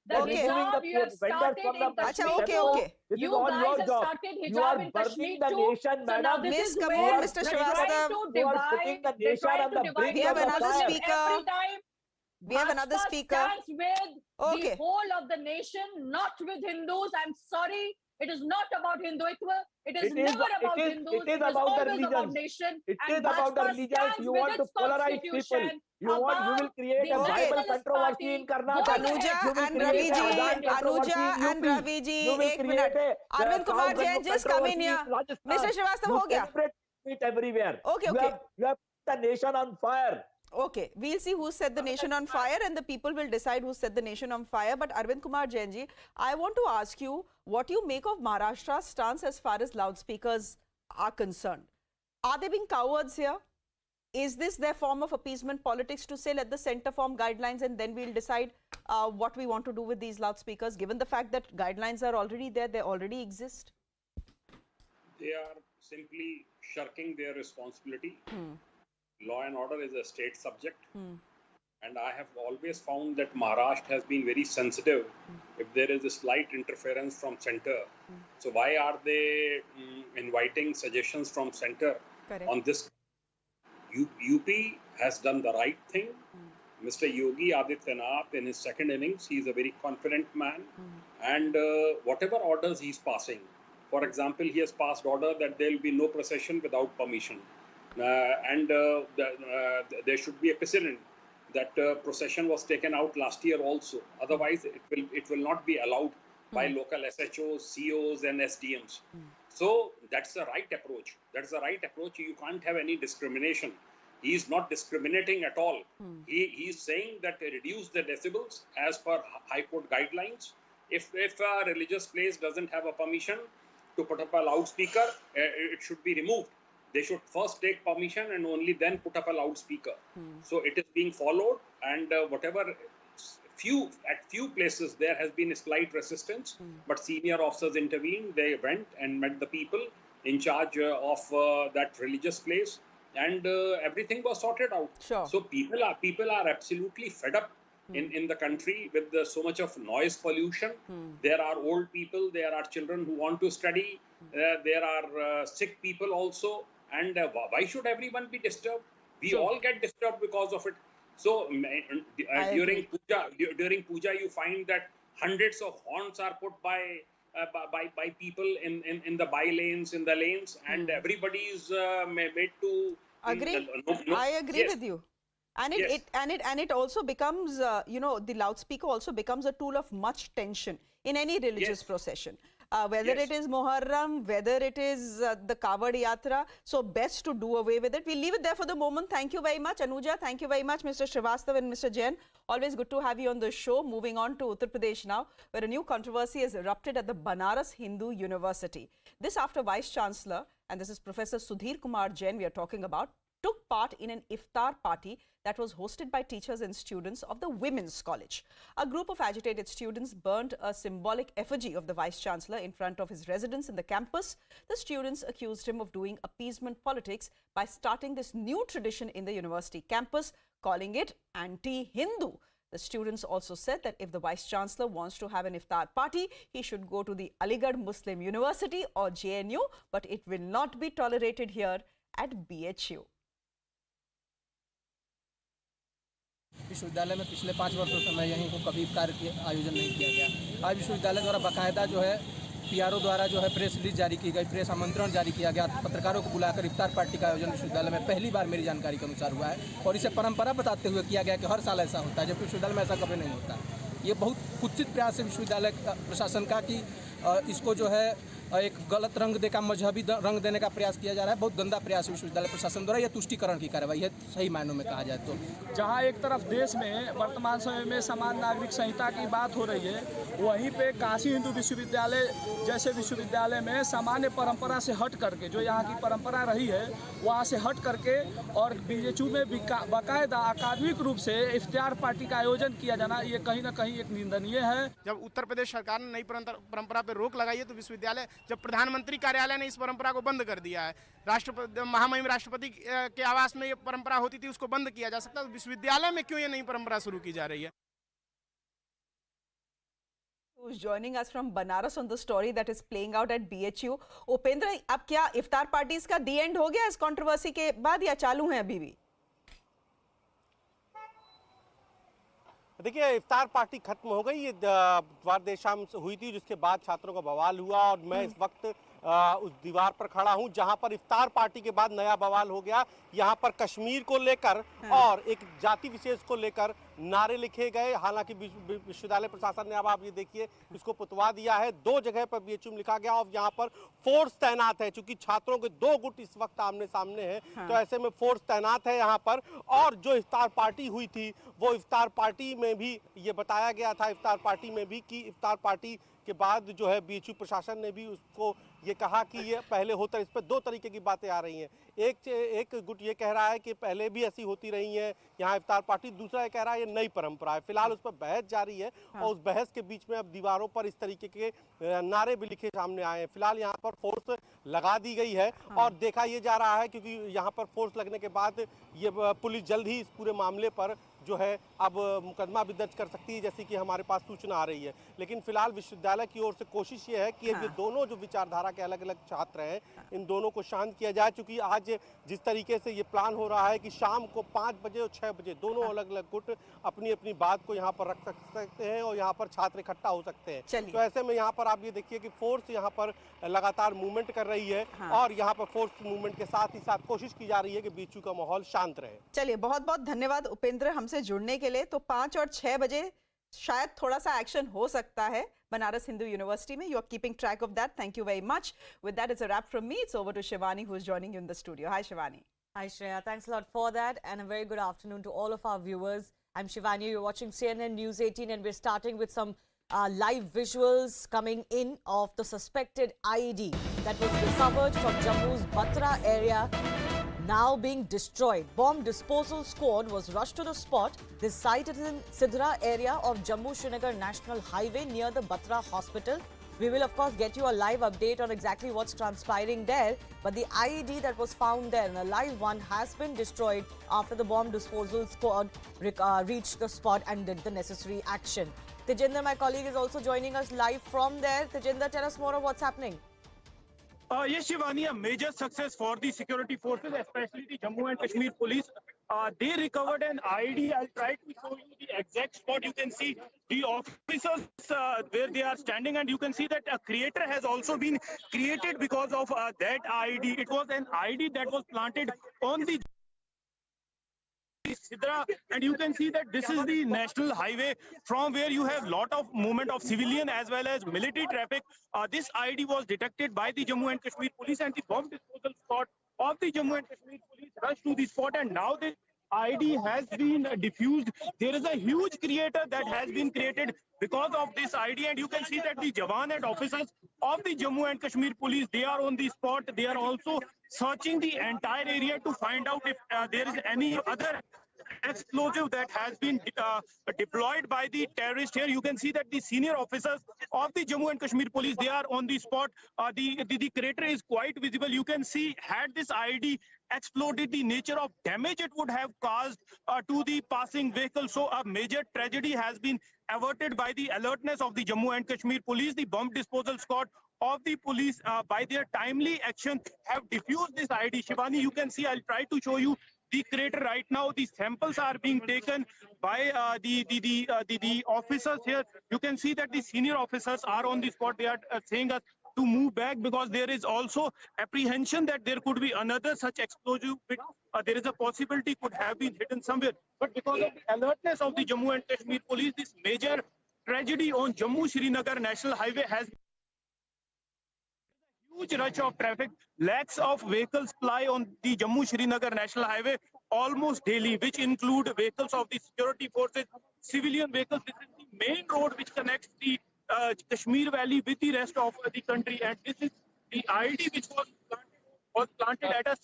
The hijab you have started in Kashmir. Okay. You guys have started hijab in Kashmir too. So now this is where Mr. they're trying to divide. They're trying to divide. We have another speaker. Every time. We have another speaker. Stands with the whole of the nation, not with Hindus. I'm sorry. It is not about Hinduism. It is never about Hindus. It is about the religion. Nation. It is about the religions. You want to polarize people. You will create a Bible controversy in Karnataka. Anuja and Raviji, एक minute. Arvind Kumar Jain, just come in here. Mr. Srivastava, हो गया. It everywhere. Okay. You have put the nation on fire. Okay, we'll see who set the nation on fire, and the people will decide who set the nation on fire. But Arvind Kumar Jain ji, I want to ask you what you make of Maharashtra's stance as far as loudspeakers are concerned. Are they being cowards here? Is this their form of appeasement politics to say let the center form guidelines and then we'll decide what we want to do with these loudspeakers, given the fact that guidelines are already there, they already exist? They are simply shirking their responsibility. Law and order is a state subject, and I have always found that Maharashtra has been very sensitive if there is a slight interference from center. So why are they inviting suggestions from center on this? UP has done the right thing. Mr. Yogi Adityanath, in his second innings, he is a very confident man, and whatever orders he is passing, For example, he has passed order that there will be no procession without permission. There should be a precedent that procession was taken out last year also. Otherwise, it will not be allowed by local SHOs, COs, and SDMs. So that's the right approach. That's the right approach. You can't have any discrimination. He is not discriminating at all. He is saying that reduce the decibels as per High Court guidelines. If a religious place doesn't have a permission to put up a loudspeaker, it should be removed. They should first take permission and only then put up a loudspeaker. So it is being followed, and at few places there has been a slight resistance, but senior officers intervened. They went and met the people in charge of that religious place, and everything was sorted out. Sure. So people are absolutely fed up in the country with so much of noise pollution. There are old people, there are children who want to study, there are sick people also. And why should everyone be disturbed? We all get disturbed because of it. So during puja, you find that hundreds of horns are put by people in the by lanes, in the lanes, and everybody is made to agree. I agree with you. And it also becomes, the loudspeaker also becomes a tool of much tension in any religious procession. Whether it is Muharram, whether it is the Kavod Yatra, so best to do away with it. We'll leave it there for the moment. Thank you very much, Anuja. Thank you very much, Mr. Srivastav and Mr. Jain. Always good to have you on the show. Moving on to Uttar Pradesh now, where a new controversy has erupted at the Banaras Hindu University. This after Vice Chancellor, and this is Professor Sudhir Kumar Jain we are talking about, took part in an iftar party that was hosted by teachers and students of the Women's College. A group of agitated students burned a symbolic effigy of the Vice-Chancellor in front of his residence in the campus. The students accused him of doing appeasement politics by starting this new tradition in the university campus, calling it anti-Hindu. The students also said that if the Vice-Chancellor wants to have an iftar party, he should go to the Aligarh Muslim University or JNU, but it will not be tolerated here at BHU. विश्वविद्यालय में पिछले 5 वर्षों से मैं यहीं हूँ, कभी इफ्तार के आयोजन नहीं किया गया। आज विश्वविद्यालय द्वारा बाकायदा जो है पीआरओ द्वारा जो है प्रेस रिलीज जारी की गई, प्रेस आमंत्रण जारी किया गया, पत्रकारों को बुलाकर इफ्तार पार्टी का आयोजन विश्वविद्यालय में पहली बार मेरी जानकारी के अनुसार हुआ है और इसे परंपरा बताते हुए किया गया कि हर साल ऐसा होता है, जबकि विश्वविद्यालय में ऐसा कभी नहीं होता। ये बहुत कुत्सित प्रयास है विश्वविद्यालय प्रशासन का कि इसको जो है एक गलत रंग देकर मजहबी रंग देने का प्रयास किया जा रहा है। बहुत गंदा प्रयास है विश्वविद्यालय प्रशासन द्वारा। यह तुष्टिकरण की कार्रवाई है सही मायनों में कहा जाए तो। जहां एक तरफ देश में वर्तमान समय में समान नागरिक संहिता की बात हो रही है, वहीं पे काशी हिंदू विश्वविद्यालय जैसे विश्वविद्यालय में सामान्य परंपरा से हट करके, जो यहाँ की परंपरा रही है वहाँ से हट करके और बीएचयू में बाकायदा अकादमिक रूप से इफ्तार पार्टी का आयोजन किया जाना, ये कहीं ना कहीं एक निंदनीय है। जब उत्तर प्रदेश सरकार ने नई परंपरा पर रोक लगाई है तो विश्वविद्यालय, जब प्रधानमंत्री कार्यालय ने इस परंपरा को बंद कर दिया है, महामहिम राष्ट्रपति के आवास में ये परंपरा होती थी, उसको बंद किया जा सकता है, तो विश्वविद्यालय में क्यों ये नई परंपरा शुरू की जा रही है? Who's joining us from Banaras on the story that is playing out at BHU. Upendra, अब क्या इफ्तार पार्टीज का दी एंड हो गया इस कंट्रोवर्सी के बाद या चालू है अभी भी? देखिए, इफ्तार पार्टी खत्म हो गई, ये द्वार देर शाम हुई थी, जिसके बाद छात्रों का बवाल हुआ और मैं इस वक्त उस दीवार पर खड़ा हूं जहां पर इफ्तार पार्टी के बाद नया बवाल हो गया। यहां पर कश्मीर को लेकर और एक जाति विशेष को लेकर नारे लिखे गए। हालांकि विश्वविद्यालय प्रशासन ने, अब आप ये देखिए, इसको पुतवा दिया है। 2 जगह पर बीएचयू लिखा गया और यहाँ पर फोर्स तैनात है, क्योंकि छात्रों के 2 गुट इस वक्त आमने सामने हैं, तो ऐसे में फोर्स तैनात है यहाँ पर। और जो इफ्तार पार्टी हुई थी, वो इफ्तार पार्टी में भी ये बताया गया था, इफ्तार पार्टी में भी, कि इफ्तार पार्टी के बाद जो है बीएचयू प्रशासन ने भी उसको ये कहा कि ये पहले होता है। इस पर 2 तरीके की बातें आ रही हैं। एक गुट ये कह रहा है कि पहले भी ऐसी होती रही है यहाँ इफ्तार पार्टी, दूसरा ये कह रहा है ये नई परंपरा है। फिलहाल उस पर बहस जारी है और उस बहस के बीच में अब दीवारों पर इस तरीके के नारे भी लिखे सामने आए हैं। फिलहाल यहाँ पर फोर्स लगा दी गई है और देखा ये जा रहा है, क्योंकि यहाँ पर फोर्स लगने के बाद ये पुलिस जल्द ही इस पूरे मामले पर जो है अब मुकदमा भी दर्ज कर सकती है, जैसे कि हमारे पास सूचना आ रही है। लेकिन फिलहाल विश्वविद्यालय की ओर से कोशिश ये है कि ये दोनों जो विचारधारा के अलग अलग छात्र हैं, इन दोनों को शांत किया जाए, क्योंकि आज जिस तरीके से ये प्लान हो रहा है कि शाम को 5 बजे और 6 बजे दोनों अलग अलग गुट अपनी अपनी बात को यहाँ पर रख सकते हैं और यहाँ पर छात्र इकट्ठा हो सकते हैं। तो ऐसे में यहाँ पर आप ये देखिए कि फोर्स यहाँ पर लगातार मूवमेंट कर रही है और यहाँ पर फोर्स मूवमेंट के साथ ही साथ कोशिश की जा रही है कि बीचू का माहौल शांत रहे। चलिए, बहुत बहुत धन्यवाद उपेंद्र हमसे जुड़ने के लिए। तो 5 और 6 बजे शायद थोड़ा सा एक्शन हो सकता है बनारस हिंदू यूनिवर्सिटी में। You are keeping track of that. Thank you very much. With that it's a wrap from me. It's over to Shivani who is joining you in the studio. Hi Shivani. Hi Shreya, thanks a lot for that and a very good afternoon to all of our viewers. I'm Shivani, you're watching CNN News 18 and we're starting with some live visuals coming in of the suspected IED that was recovered from Jammu's Batra area, now being destroyed. Bomb disposal squad was rushed to the spot. This site is in Sidra area of Jammu-Srinagar National Highway near the Batra Hospital. We will of course get you a live update on exactly what's transpiring there. But the IED that was found there, and a live one, has been destroyed after the bomb disposal squad reached the spot and did the necessary action. Tejinder, my colleague, is also joining us live from there. Tejinder, tell us more of what's happening. Yes, Shivani, a major success for the security forces, especially the Jammu and Kashmir police. They recovered an IED. I'll try to show you the exact spot. You can see the officers where they are standing, and you can see that a crater has also been created because of that IED. It was an IED that was planted on the Sidra, and you can see that this is the national highway from where you have lot of movement of civilian as well as military traffic. This IED was detected by the Jammu and Kashmir police, and the bomb disposal squad of the Jammu and Kashmir police rushed to the spot, and now the IED has been diffused. There is a huge crater that has been created because of this IED, and you can see that the Jawan and officers of the Jammu and Kashmir police, they are on the spot. They are also searching the entire area to find out if there is any other explosive that has been deployed by the terrorists here. You can see that the senior officers of the Jammu and Kashmir police, they are on the spot. The crater is quite visible. You can see, had this IED exploded, the nature of damage it would have caused to the passing vehicle. So a major tragedy has been averted by the alertness of the Jammu and Kashmir police. The bomb disposal squad of the police, by their timely action, have diffused this IED. Shivani, you can see, I'll try to show you the crater right now. The samples are being taken by the officers here. You can see that the senior officers are on the spot. They are saying us to move back because there is also apprehension that there could be another such explosive which there is a possibility could have been hidden somewhere. But because of the alertness of the Jammu and Kashmir police, this major tragedy on Jammu-Srinagar National Highway has huge rush of traffic. Lakhs of vehicles ply on the Jammu-Srinagar National Highway almost daily, which include vehicles of the security forces, civilian vehicles. This is the main road which connects the Kashmir Valley with the rest of the country, and this is the IED which was planted at a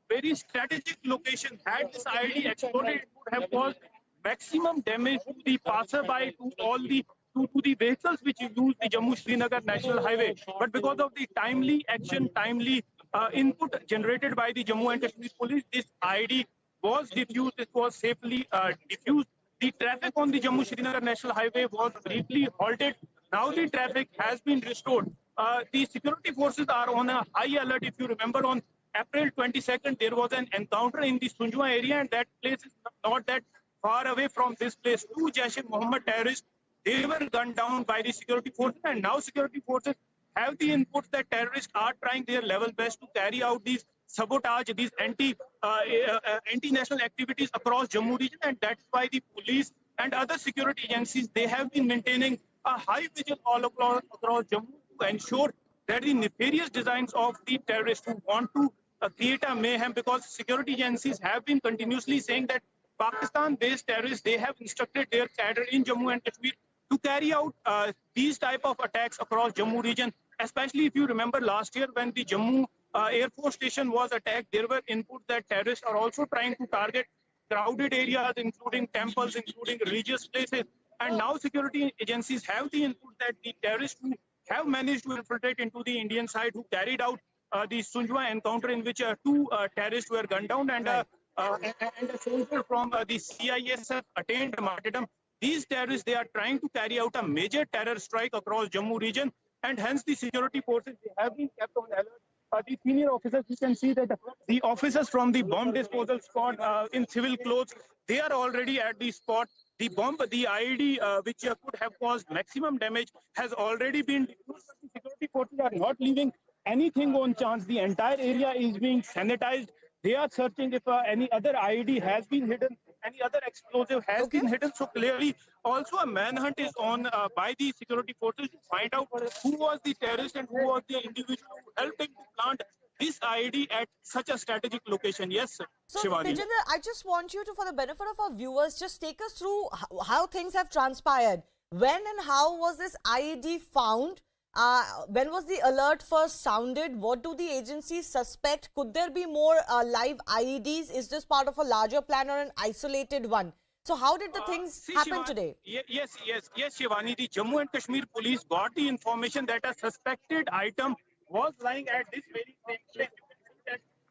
very strategic location. Had this IED exploded, it would have caused maximum damage to the passerby, to all the to the vehicles which use the Jammu-Srinagar National Highway. But because of the timely action, timely input generated by the Jammu and Kashmir police, this IED was diffused. It was safely diffused. The traffic on the Jammu-Srinagar National Highway was briefly halted. Now the traffic has been restored. The security forces are on a high alert. If you remember, on April 22nd, there was an encounter in the Sunjwa area, and that place is not that far away from this place. Two Jaish-e-Mohammed terrorists, they were gunned down by the security forces, and now security forces have the inputs that terrorists are trying their level best to carry out these sabotage, these anti-national activities across Jammu region, and that's why the police and other security agencies, they have been maintaining a high vigil all across Jammu to ensure that the nefarious designs of the terrorists who want to create a mayhem, because security agencies have been continuously saying that Pakistan-based terrorists, they have instructed their cadre in Jammu and Kashmir to carry out these type of attacks across Jammu region. Especially if you remember last year when the Jammu Air Force Station was attacked, there were inputs that terrorists are also trying to target crowded areas, including temples, including religious places. And now security agencies have the input that the terrorists who have managed to infiltrate into the Indian side, who carried out the Sunjwa encounter in which two terrorists were gunned down, and and a soldier from the CISF attained martyrdom. These terrorists, they are trying to carry out a major terror strike across Jammu region, and hence the security forces, they have been kept on alert. The senior officers, you can see that the officers from the bomb disposal squad in civil clothes, they are already at the spot. The bomb, the IED, which could have caused maximum damage, has already been diffused. The security forces are not leaving anything on chance. The entire area is being sanitized. They are searching if any other IED has been hidden, any other explosive has been hidden. So clearly, also a manhunt is on by the security forces to find out who was the terrorist and who was the individual who helped him to plant this IED at such a strategic location. Yes, So, Shivani. Tejinder, I just want you to, for the benefit of our viewers, just take us through how things have transpired. When and how was this IED found? When was the alert first sounded? What do the agencies suspect? Could there be more live IEDs? Is this part of a larger plan or an isolated one? So how did the things happen Shivani, today? Yes, Shivani. The Jammu and Kashmir police got the information that a suspected item was lying at this very same place.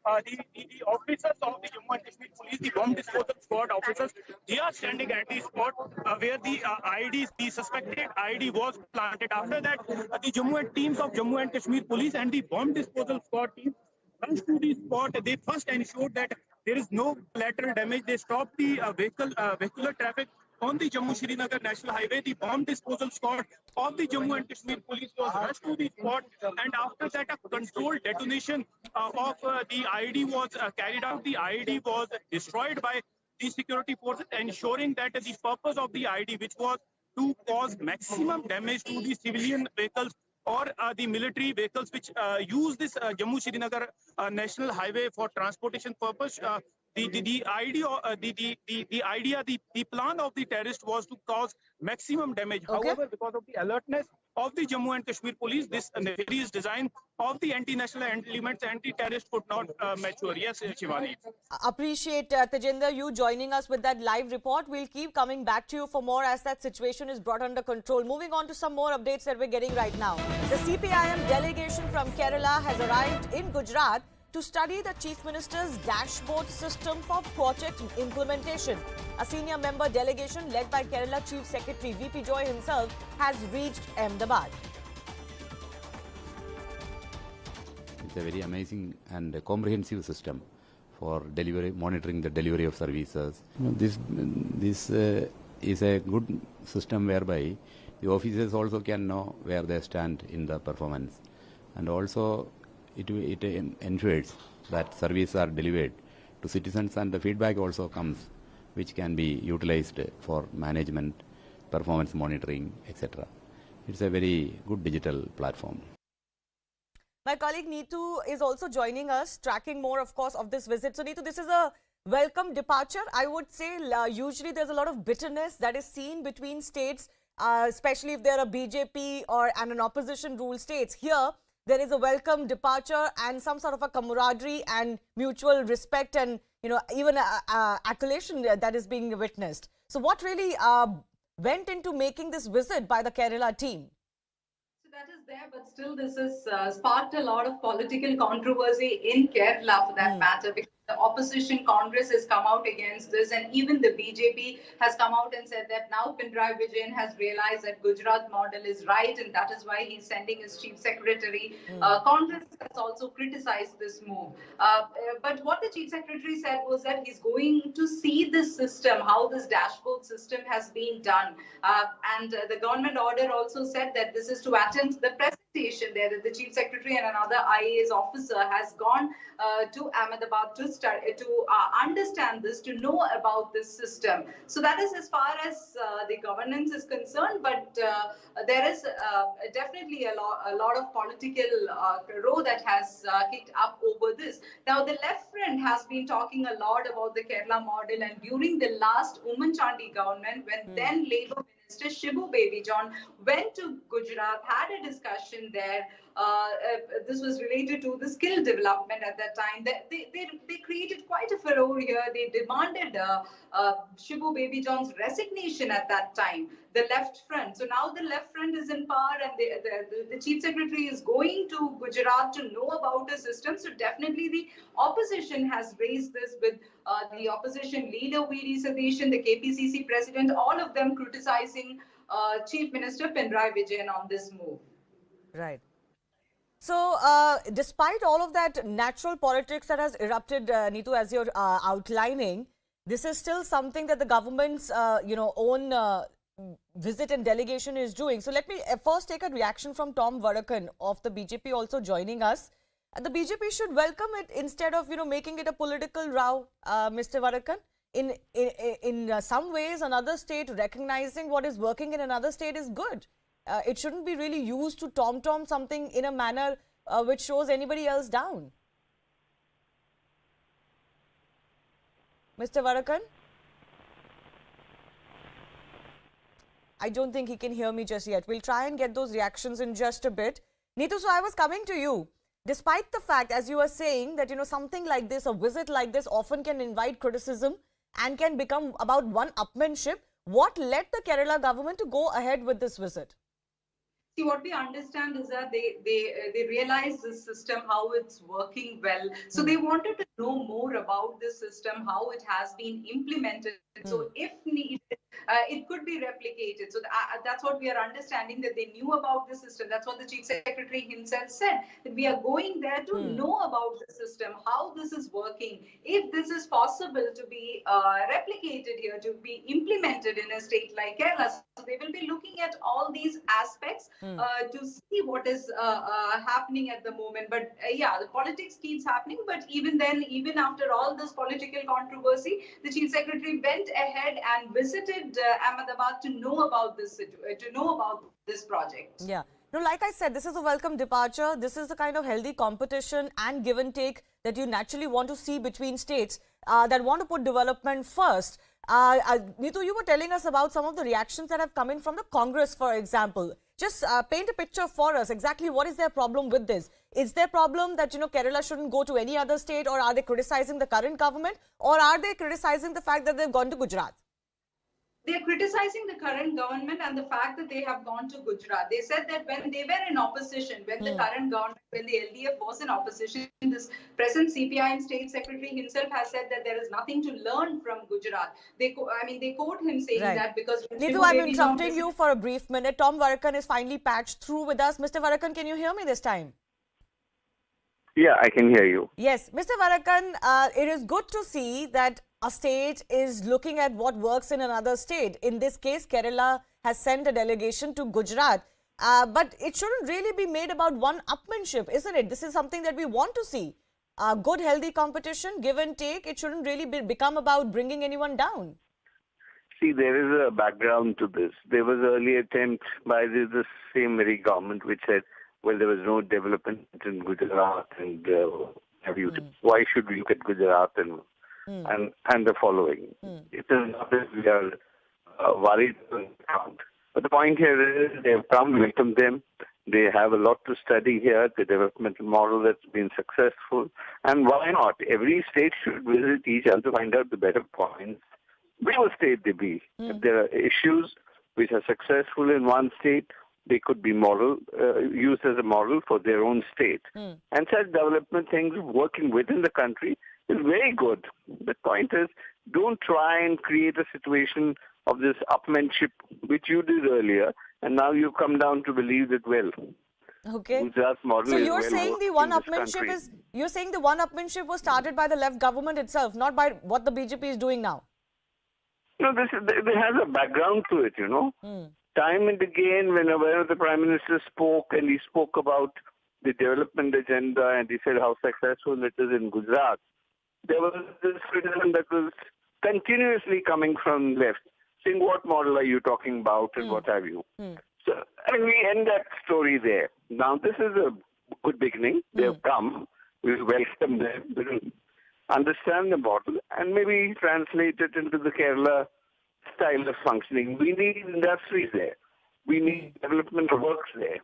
The officers of the Jammu and Kashmir police, the bomb disposal squad officers, they are standing at the spot where the IED, the suspected IED was planted. After that, the teams of Jammu and Kashmir police and the bomb disposal squad team rushed to the spot. They first ensured that there is no collateral damage. They stopped the vehicular traffic on the Jammu-Srinagar National Highway. The bomb disposal squad of the Jammu and Kashmir police was rushed to the spot, and after that a controlled detonation of the IED was carried out. The IED was destroyed by the security forces, ensuring that the purpose of the IED, which was to cause maximum damage to the civilian vehicles or the military vehicles which use this Jammu-Srinagar National Highway for transportation purpose. The plan of the terrorist was to cause maximum damage. Okay. However, because of the alertness of the Jammu and Kashmir police, this nefarious design of the anti-national elements, anti-terrorist could not mature. Yes, Shivani. Appreciate, Tejinder, you joining us with that live report. We'll keep coming back to you for more as that situation is brought under control. Moving on to some more updates that we're getting right now. The CPIM delegation from Kerala has arrived in Gujarat to study the Chief Minister's dashboard system for project implementation. A senior member delegation led by Kerala Chief Secretary VP Joy himself has reached Ahmedabad. It's a very amazing and comprehensive system for monitoring the delivery of services. This is a good system whereby the officers also can know where they stand in the performance, and also it ensures that services are delivered to citizens, and the feedback also comes which can be utilized for management, performance monitoring, etc. It's a very good digital platform. My colleague Neetu is also joining us, tracking more, of course, of this visit. So, Neetu, this is a welcome departure. I would say usually there's a lot of bitterness that is seen between states, especially if they're a BJP and an opposition ruled states. Here, there is a welcome departure and some sort of a camaraderie and mutual respect and, even accolation that is being witnessed. So what really went into making this visit by the Kerala team? So that is there, but still this has sparked a lot of political controversy in Kerala for that matter, because the opposition Congress has come out against this, and even the BJP has come out and said that now Pinarayi Vijayan has realized that Gujarat model is right, and that is why he's sending his chief secretary. Congress has also criticized this move. But what the chief secretary said was that he's going to see this system, how this dashboard system has been done. And the government order also said that this is to attend the presentation there, that the chief secretary and another IAS officer has gone to Ahmedabad to understand this, to know about this system. So that is as far as the governance is concerned, but there is definitely a lot of political row that has kicked up over this. Now, the left front has been talking a lot about the Kerala model, and during the last Umman Chandi government, when then Labour Minister Shibu Baby John went to Gujarat, had a discussion there. This was related to the skill development at that time. They created quite a furore here. They demanded Shibu Baby John's resignation at that time, the left front. So now the left front is in power, and the chief secretary is going to Gujarat to know about a system. So definitely the opposition has raised this with the opposition leader V.D. Satish, the KPCC president, all of them criticizing Chief Minister Pinarayi Vijayan on this move. Right. So, despite all of that natural politics that has erupted, Neetu, as you're outlining, this is still something that the government's, own visit and delegation is doing. So, let me first take a reaction from Tom Varakan of the BJP also joining us. The BJP should welcome it instead of, making it a political row, Mr. Varakan. In some ways, another state recognizing what is working in another state is good. It shouldn't be really used to tom-tom something in a manner which shows anybody else down. Mr. Varakan? I don't think he can hear me just yet. We'll try and get those reactions in just a bit. Neetu, so I was coming to you. Despite the fact, as you were saying, that, something like this, a visit like this often can invite criticism and can become about one-upmanship, what led the Kerala government to go ahead with this visit? See, what we understand is that they realize this system, how it's working well. So they wanted to know more about this system, how it has been implemented. So if needed, it could be replicated. So that's what we are understanding, that they knew about the system. That's what the Chief Secretary himself said, that we are going there to know about the system, how this is working, if this is possible to be replicated here, to be implemented in a state like Kerala. So they will be looking at all these aspects to see what is happening at the moment. But yeah, the politics keeps happening. But even then, even after all this political controversy, the Chief Secretary went ahead and visited Ahmedabad to know about this project. Yeah. No, like I said, this is a welcome departure. This is the kind of healthy competition and give and take that you naturally want to see between states that want to put development first. Neetu, you were telling us about some of the reactions that have come in from the Congress, for example. Just paint a picture for us. Exactly what is their problem with this? Is their problem that, Kerala shouldn't go to any other state, or are they criticizing the current government, or are they criticizing the fact that they've gone to Gujarat? They are criticizing the current government and the fact that they have gone to Gujarat. They said that when they were in opposition, when the current government, when the LDF was in opposition, this present CPIM state secretary himself has said that there is nothing to learn from Gujarat. They quote him saying that because... Neetu, I'm interrupting you for a brief minute. Tom Varakan is finally patched through with us. Mr. Varakan, can you hear me this time? Yeah, I can hear you. Yes. Mr. Varakan, it is good to see that a state is looking at what works in another state. In this case, Kerala has sent a delegation to Gujarat. But it shouldn't really be made about one-upmanship, isn't it? This is something that we want to see. Good, healthy competition, give and take. It shouldn't really become about bringing anyone down. See, there is a background to this. There was an early attempt by the same very government which said, well, there was no development in Gujarat, and why should we look at Gujarat and the following. It is not that we are worried on account. But the point here is they have come, welcome them. They have a lot to study here, the developmental model that's been successful. And why not? Every state should visit each other to find out the better points. Whichever state they be. If there are issues which are successful in one state, they could be used as a model for their own state. And such development things working within the country is very good. The point is, don't try and create a situation of this upmanship, which you did earlier, and now you come down to believe that, well, okay. Model so you're saying the one-upmanship was started by the left government itself, not by what the BJP is doing now? No, there has a background to it, Time and again, whenever the Prime Minister spoke, and he spoke about the development agenda, and he said how successful it is in Gujarat, there was this criticism that was continuously coming from left, saying, what model are you talking about, and what have you. So, we end that story there. Now, this is a good beginning. They have come. We welcome them. We will understand the model and maybe translate it into the Kerala style of functioning. We need industries there. We need development works there.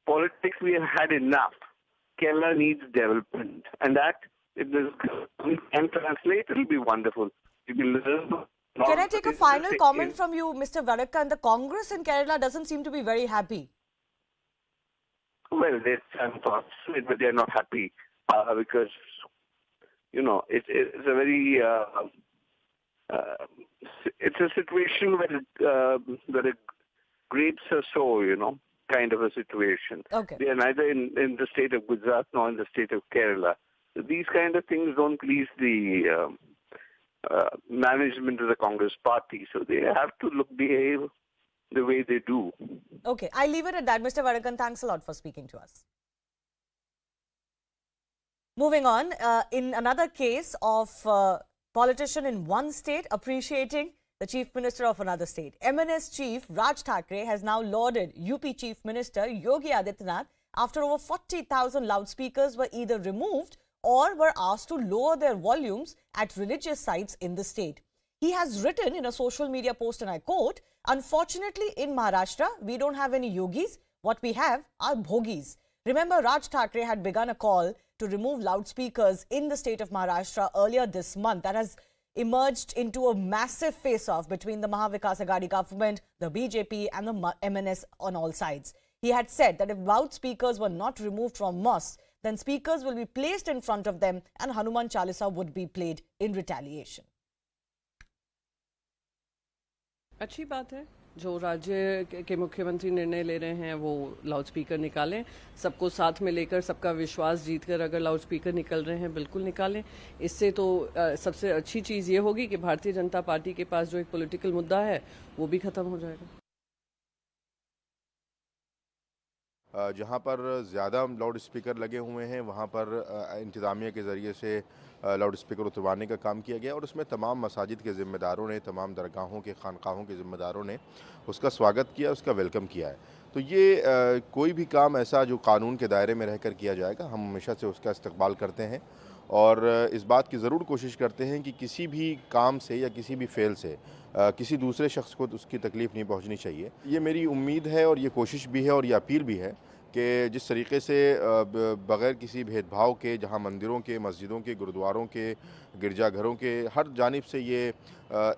Politics, we have had enough. Kerala needs development. And that, if this can translate, it will be wonderful. We will learn. Can I take a final comment from you, Mr. Varadkar? The Congress in Kerala doesn't seem to be very happy. Well, there's some thoughts, but they're not happy because, you know, it's a very, it's a situation where grapes are sour, you know, kind of a situation. Okay. They are neither in the state of Gujarat nor in the state of Kerala. So these kind of things don't please the management of the Congress party. So they have to behave the way they do. Okay, I'll leave it at that. Mr. Varadkar, thanks a lot for speaking to us. Moving on, in another case of politician in one state appreciating the Chief Minister of another state. MNS Chief Raj Thackeray has now lauded UP Chief Minister Yogi Adityanath after over 40,000 loudspeakers were either removed or were asked to lower their volumes at religious sites in the state. He has written in a social media post, and I quote, "Unfortunately, in Maharashtra, we don't have any yogis. What we have are bhogis." Remember, Raj Thackeray had begun a call to remove loudspeakers in the state of Maharashtra earlier this month. That has emerged into a massive face-off between the Maha Vikas Aghadi government, the BJP and the MNS on all sides. He had said that if loudspeakers were not removed from mosques, then speakers will be placed in front of them and Hanuman Chalisa would be played in retaliation. अच्छी बात है जो राज्य के मुख्यमंत्री निर्णय ले रहे हैं वो लाउडस्पीकर निकालें, सबको साथ में लेकर सबका विश्वास जीतकर अगर लाउडस्पीकर निकल रहे हैं बिल्कुल निकालें। इससे तो सबसे अच्छी चीज़ ये होगी कि भारतीय जनता पार्टी के पास जो एक पॉलिटिकल मुद्दा है वो भी खत्म हो जाएगा। जहाँ पर ज़्यादा लाउड स्पीकर लगे हुए हैं वहाँ पर इंतज़ामिया के ज़रिए से लाउड स्पीकर उतरवाने का काम किया गया और उसमें तमाम मसाजिद के ज़िम्मेदारों ने, तमाम दरगाहों के खानकाहों के ज़िम्मेदारों ने उसका स्वागत किया, उसका वेलकम किया है। तो ये कोई भी काम ऐसा जो कानून के दायरे में रहकर किया जाएगा, हम हमेशा से उसका इस्तकबाल करते हैं और इस बात की ज़रूर कोशिश करते हैं कि किसी भी काम से या किसी भी फेल से किसी दूसरे शख्स को उसकी तकलीफ़ नहीं पहुंचनी चाहिए। ये मेरी उम्मीद है और ये कोशिश भी है और ये अपील भी है कि जिस तरीके से बग़ैर किसी भेदभाव के, जहां मंदिरों के, मस्जिदों के, गुरुद्वारों के, गिरजाघरों के हर जानिब से ये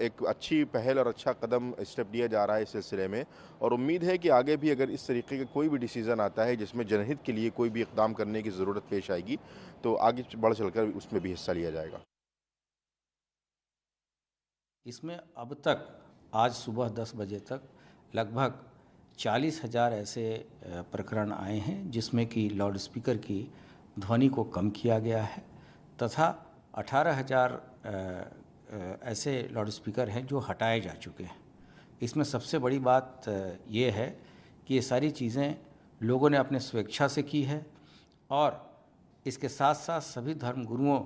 एक अच्छी पहल और अच्छा कदम स्टेप लिया जा रहा है इस सिलसिले में और उम्मीद है कि आगे भी अगर इस तरीके का कोई भी डिसीज़न आता है जिसमें जनहित के लिए कोई भी इक़दाम करने की ज़रूरत पेश आएगी तो आगे बढ़ चलकर उसमें भी हिस्सा लिया जाएगा। इसमें अब तक आज सुबह 10 बजे तक लगभग 40,000 ऐसे प्रकरण आए हैं जिसमें कि लाउड स्पीकर की ध्वनि को कम किया गया है तथा 18,000 ऐसे लाउड स्पीकर हैं जो हटाए जा चुके हैं। इसमें सबसे बड़ी बात ये है कि ये सारी चीज़ें लोगों ने अपने स्वेच्छा से की है और इसके साथ साथ सभी धर्मगुरुओं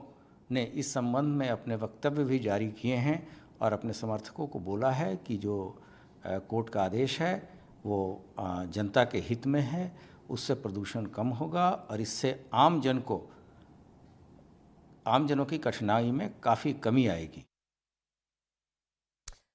ने इस संबंध में अपने वक्तव्य भी जारी किए हैं और अपने समर्थकों को बोला है कि जो कोर्ट का आदेश है वो जनता के हित में है, उससे प्रदूषण कम होगा और इससे आम जनों की कठिनाई में काफ़ी कमी आएगी।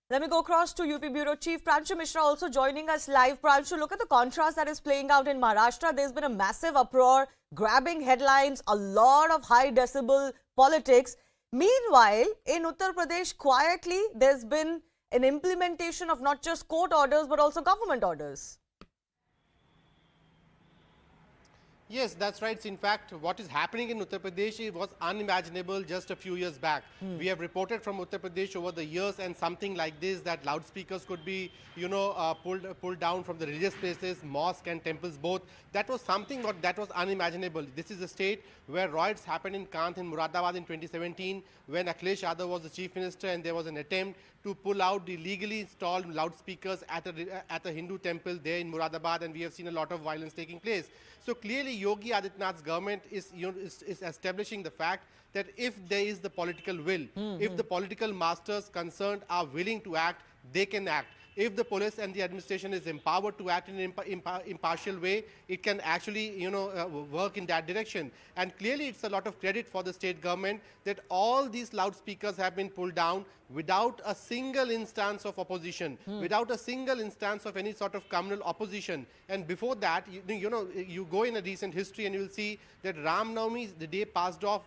Let me go across to UP Bureau Chief Pranshu Mishra also joining us live. Pranshu, look at the contrast that is playing out in Maharashtra. There's been a massive uproar, grabbing headlines, a lot of high decibel politics. Meanwhile, in Uttar Pradesh, quietly, there's been an implementation of not just court orders but also government orders. Yes, that's right. In fact, what is happening in Uttar Pradesh was unimaginable just a few years back. We have reported from Uttar Pradesh over the years and something like this, that loudspeakers could be, pulled down from the religious places, mosques and temples both. That was something that was unimaginable. This is a state where riots happened in Kant in Muradabad in 2017 when Akhilesh Yadav was the chief minister and there was an attempt to pull out the legally installed loudspeakers at a Hindu temple there in Muradabad, and we have seen a lot of violence taking place. So clearly Yogi Adityanath's government is establishing the fact that if there is the political will, if the political masters concerned are willing to act, they can act. if the police and the administration is empowered to act in an impartial way, it can actually, work in that direction. And clearly, it's a lot of credit for the state government that all these loudspeakers have been pulled down without a single instance of opposition, without a single instance of any sort of communal opposition. And before that, you go in a recent history and you will see that Ram Navami, the day passed off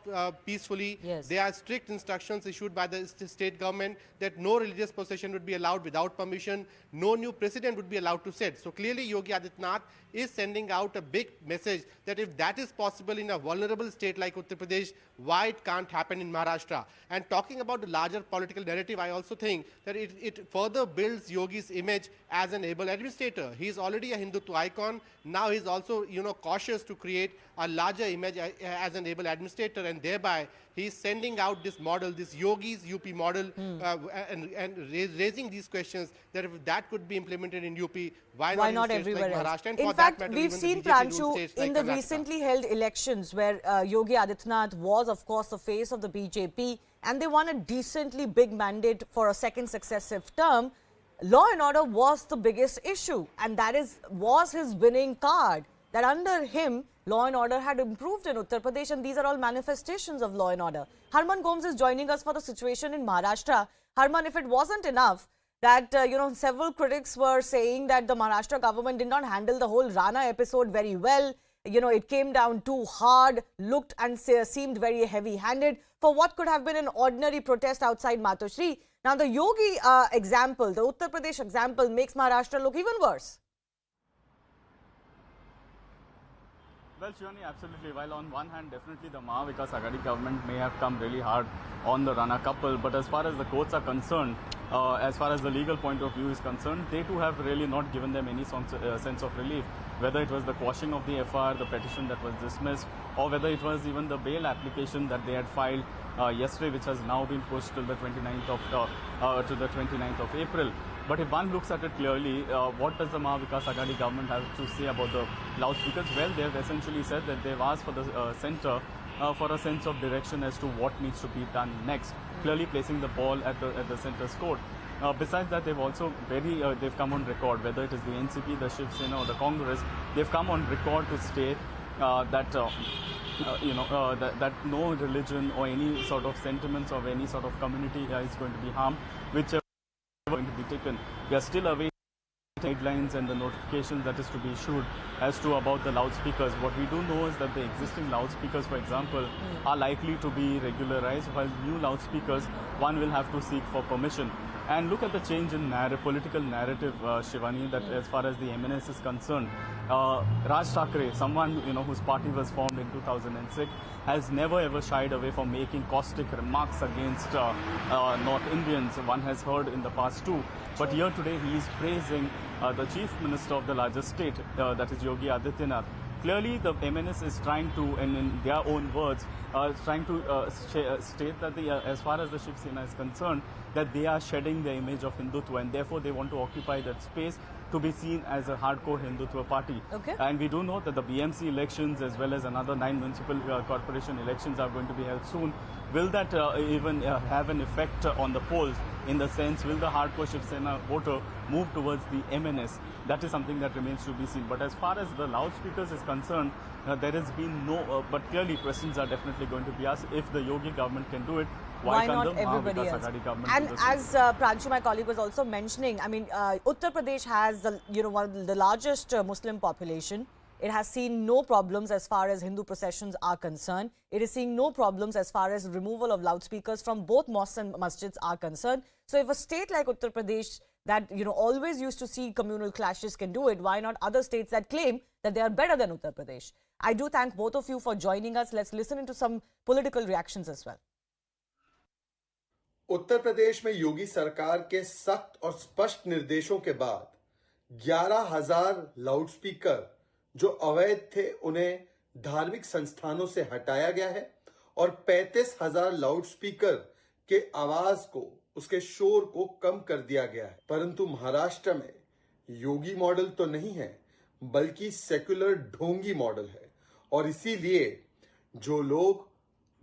peacefully. Yes. There are strict instructions issued by the state government that no religious procession would be allowed without permission, no new precedent would be allowed to set. So clearly Yogi Adityanath is sending out a big message that if that is possible in a vulnerable state like Uttar Pradesh, why it can't happen in Maharashtra. And talking about the larger political narrative, I also think that it further builds Yogi's image as an able administrator. He is already a Hindutva icon. Now he's also, cautious to create a larger image as an able administrator, and thereby he's sending out this model, this Yogi's UP model, and raising these questions that if that could be implemented in UP, why not in states like Maharashtra? And In fact, we've seen Pranchu in the recently held elections where Yogi Adityanath was, of course, the face of the BJP, and they won a decently big mandate for a second successive term. Law and order was the biggest issue, and that was his winning card. That under him, law and order had improved in Uttar Pradesh, and these are all manifestations of law and order. Harman Gomes is joining us for the situation in Maharashtra. Harman, if it wasn't enough that, several critics were saying that the Maharashtra government did not handle the whole Rana episode very well, it came down too hard, looked and seemed very heavy-handed for what could have been an ordinary protest outside Matoshri. Now, the Yogi example, the Uttar Pradesh example, makes Maharashtra look even worse. Well, Shivani, absolutely. While on one hand, definitely the Maha Vikas Aghadi government may have come really hard on the Rana couple, but as far as the courts are concerned, as far as the legal point of view is concerned, they too have really not given them any sense of relief, whether it was the quashing of the FIR, the petition that was dismissed, or whether it was even the bail application that they had filed yesterday, which has now been pushed till the 29th of April. But if one looks at it clearly, what does the Maha Vikas Aghadi government have to say about the loudspeakers? Well, they have essentially said that they've asked for the centre for a sense of direction as to what needs to be done next, clearly placing the ball at the centre's court. Besides that, they've also they've come on record, whether it is the NCP, the Shiv Sena or the Congress, they've come on record to state that no religion or any sort of sentiments of any sort of community is going to be harmed, which going to be taken. We are still awaiting guidelines and the notifications that is to be issued as to about the loudspeakers. What we do know is that the existing loudspeakers, for example, are likely to be regularized, while new loudspeakers, one will have to seek for permission. And look at the change in political narrative, Shivani, that as far as the MNS is concerned, Raj Thackeray, someone whose party was formed in 2006, has never ever shied away from making caustic remarks against North Indians. One has heard in the past too. But here today he is praising the chief minister of the largest state, that is Yogi Adityanath. Clearly, the MNS is trying to, and in their own words, trying to state that as far as the Shiv Sena is concerned, that they are shedding the image of Hindutva, and therefore they want to occupy that space to be seen as a hardcore Hindutva party. Okay. And we do know that the BMC elections as well as another 9 municipal corporation elections are going to be held soon. Will that even have an effect on the polls? In the sense, will the hardcore Shiv Sena voter move towards the MNS? That is something that remains to be seen. But as far as the loudspeakers is concerned, there has been no, but clearly questions are definitely going to be asked. If the Yogi government can do it, why can't not the Maha everybody Vikas else? Aghadi government And do the same? as Pranchu, my colleague, was also mentioning, I mean, Uttar Pradesh has one of the largest Muslim population. It has seen no problems as far as Hindu processions are concerned. It is seeing no problems as far as removal of loudspeakers from both mosques and masjids are concerned. So if a state like Uttar Pradesh that always used to see communal clashes can do it, why not other states that claim that they are better than Uttar Pradesh? I do thank both of you for joining us. Let's listen into some political reactions as well. Uttar Pradesh में योगी सरकार के सख्त और स्पष्ट निर्देशों के बाद 11,000 loudspeaker जो अवैध थे उन्हें धार्मिक संस्थानों से हटाया गया है और 35,000 लाउडस्पीकर के आवाज को, उसके शोर को कम कर दिया गया है। परंतु महाराष्ट्र में योगी मॉडल तो नहीं है, बल्कि सेक्युलर ढोंगी मॉडल है और इसीलिए जो लोग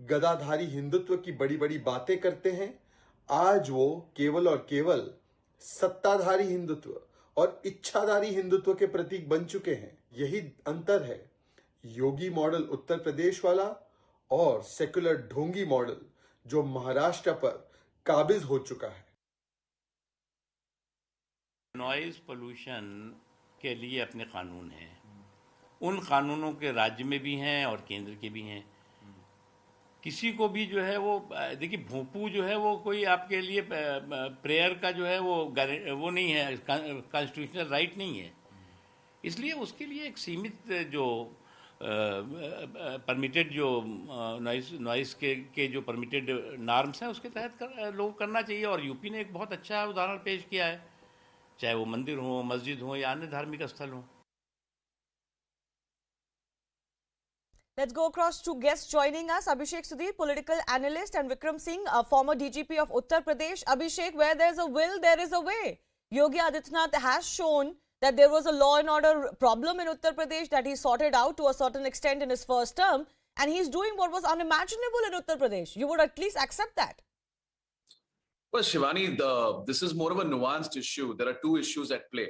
गदाधारी हिंदुत्व की बड़ी बड़ी बातें करते हैं, आज वो केवल और केवल सत्ताधारी हिंदुत्व और इच्छाधारी हिंदुत्व के प्रतीक बन चुके हैं। यही अंतर है योगी मॉडल उत्तर प्रदेश वाला और सेकुलर ढोंगी मॉडल जो महाराष्ट्र पर काबिज हो चुका है। नॉइज पोल्यूशन के लिए अपने कानून हैं, उन कानूनों के राज्य में भी हैं और केंद्र के भी हैं। किसी को भी जो है वो देखिए भोंपू जो है वो कोई आपके लिए प्रेयर का जो है वो नहीं है, कॉन्स्टिट्यूशनल राइट नहीं है। इसलिए उसके लिए एक सीमित जो परमिटेड जो नॉइस के जो परमिटेड नॉर्म्स हैं उसके तहत लोगों को करना चाहिए। और यूपी ने एक बहुत अच्छा उदाहरण पेश किया है, चाहे वो मंदिर हो, मस्जिद हो या अन्य धार्मिक स्थल हो। Let's go across to guests joining us. Abhishek Sudhir, political analyst, and Vikram Singh, a former DGP of Uttar Pradesh. Abhishek, where there's a will, there is a way. Yogi Adityanath has shown that there was a law and order problem in Uttar Pradesh that he sorted out to a certain extent in his first term, and he's doing what was unimaginable in Uttar Pradesh. You would at least accept that. Well, Shivani, this is more of a nuanced issue. There are two issues at play.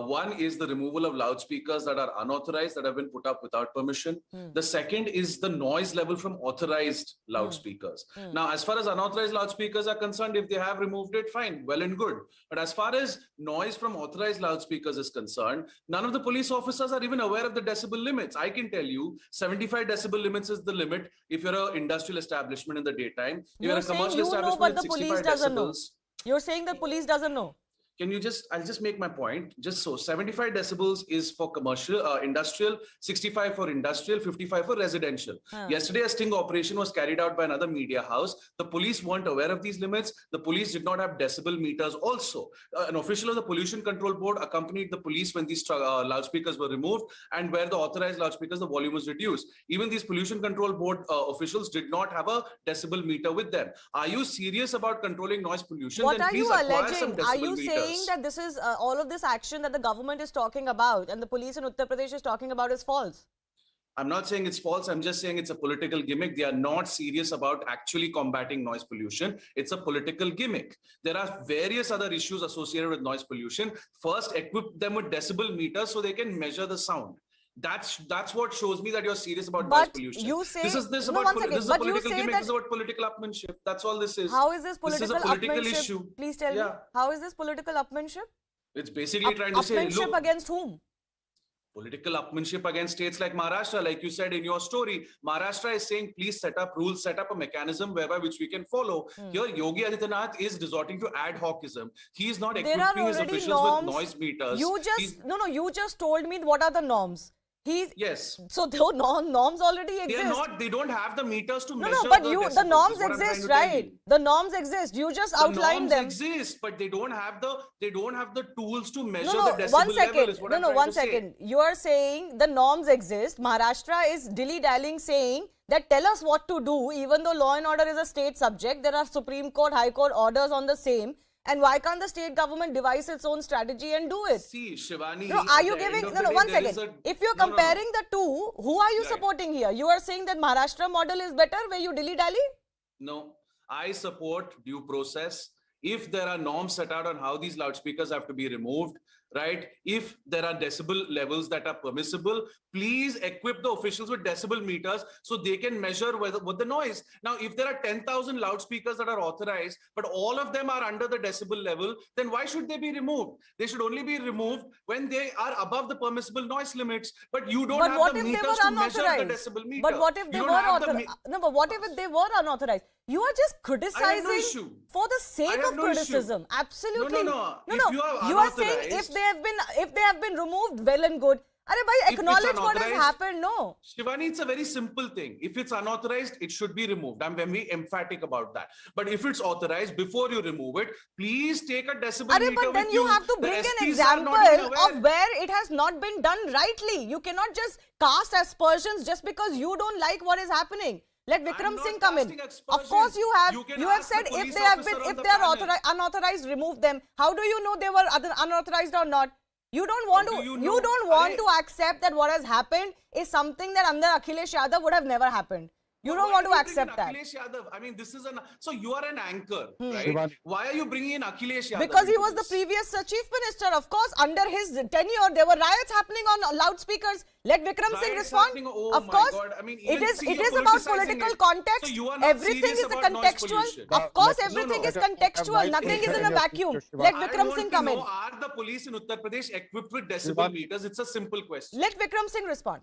One is the removal of loudspeakers that are unauthorized, that have been put up without permission. The second is the noise level from authorized loudspeakers. Now, as far as unauthorized loudspeakers are concerned, if they have removed it, fine, well and good. But as far as noise from authorized loudspeakers is concerned, none of the police officers are even aware of the decibel limits. I can tell you 75 decibel limits is the limit if you're an industrial establishment in the daytime. If you're a commercial establishment, but the police doesn't know. decibels. You're saying the police doesn't know. Can you I'll just make my point. Just so 75 decibels is for commercial, industrial, 65 for industrial, 55 for residential. Yesterday, a sting operation was carried out by another media house. The police weren't aware of these limits. The police did not have decibel meters also. An official of the Pollution Control Board accompanied the police when these loudspeakers were removed, and where the authorized loudspeakers, the volume was reduced. Even these Pollution Control Board officials did not have a decibel meter with them. Are you serious about controlling noise pollution? What then are please you acquire alleging? some decibel Are you meters. saying that this is all of this action that the government is talking about and the police in Uttar Pradesh is talking about is false? I'm not saying it's false. I'm just saying it's a political gimmick. They are not serious about actually combating noise pollution. It's a political gimmick. There are various other issues associated with noise pollution. First, equip them with decibel meters so they can measure the sound. That's what shows me that you're serious about noise pollution. You say this is no, about one second, this is a but political you say gimmick. that, This is about political upmanship. That's all this is. How is this political This is a political upmanship? issue. Please tell me. How is this political upmanship? It's basically trying to say, Upmanship look, against whom? political upmanship against states like Maharashtra, like you said in your story. Maharashtra is saying, please set up rules, set up a mechanism whereby which we can follow. Here, Yogi Adityanath is resorting to ad hocism. He is not equipping his officials with noise meters. You just told me what are the norms. Yes. So those norms already exist. They don't have the meters to measure. But the the norms exist, right? The norms exist. You just outlined them. The norms exist, but they don't have the tools to measure the decibel one second. level. Is what I'm trying one to say. second. You are saying the norms exist. Maharashtra is dilly-dallying saying that tell us what to do, even though law and order is a state subject. There are Supreme Court, High Court orders on the same. And why can't the state government devise its own strategy and do it? See, Shivani. Are you giving? One second. If you're comparing the two, who are you supporting here? You are saying that Maharashtra model is better, where you dilly-dally? No, I support due process. If there are norms set out on how these loudspeakers have to be removed, right? If there are decibel levels that are permissible, please equip the officials with decibel meters so they can measure what the noise. Now, if there are 10,000 loudspeakers that are authorized, but all of them are under the decibel level, then why should they be removed? They should only be removed when they are above the permissible noise limits. But you don't have the meters to measure the decibel meter. But what if they were authorized? No, but what if they were unauthorized? You are just criticizing for the sake of criticism. Absolutely. No. You are saying if they have been removed, well and good. Acknowledge what has happened. No. Shivani, it's a very simple thing. If it's unauthorized, it should be removed. I'm very emphatic about that. But if it's authorized, before you remove it, please take a decibel meter but then with you have to bring an example of where it has not been done rightly. You cannot just cast aspersions just because you don't like what is happening. Let Vikram Singh come in. Of course you have. You have said if they are unauthorized, remove them. How do you know they were unauthorized or not? You don't want to accept that what has happened is something that under Akhilesh Yadav would have never happened. You don't want to accept that. Akhilesh Yadav. I mean, this is so you are an anchor, right? Shivani. Why are you bringing in Akhilesh Yadav? Because he into was the this? previous chief minister. Of course, under his tenure, there were riots happening on loudspeakers. Let Vikram Singh Riots respond. happening, oh of my course, God. I mean, it even is see, it you're is about politicizing political it. context. So you are not Everything serious is about noise contextual. pollution. Of course, No, everything is no, contextual. Nothing is in a vacuum. Let I Vikram want Singh to come in. know, are the police in Uttar Pradesh equipped with decibel meters? It's a simple question. Let Vikram Singh respond.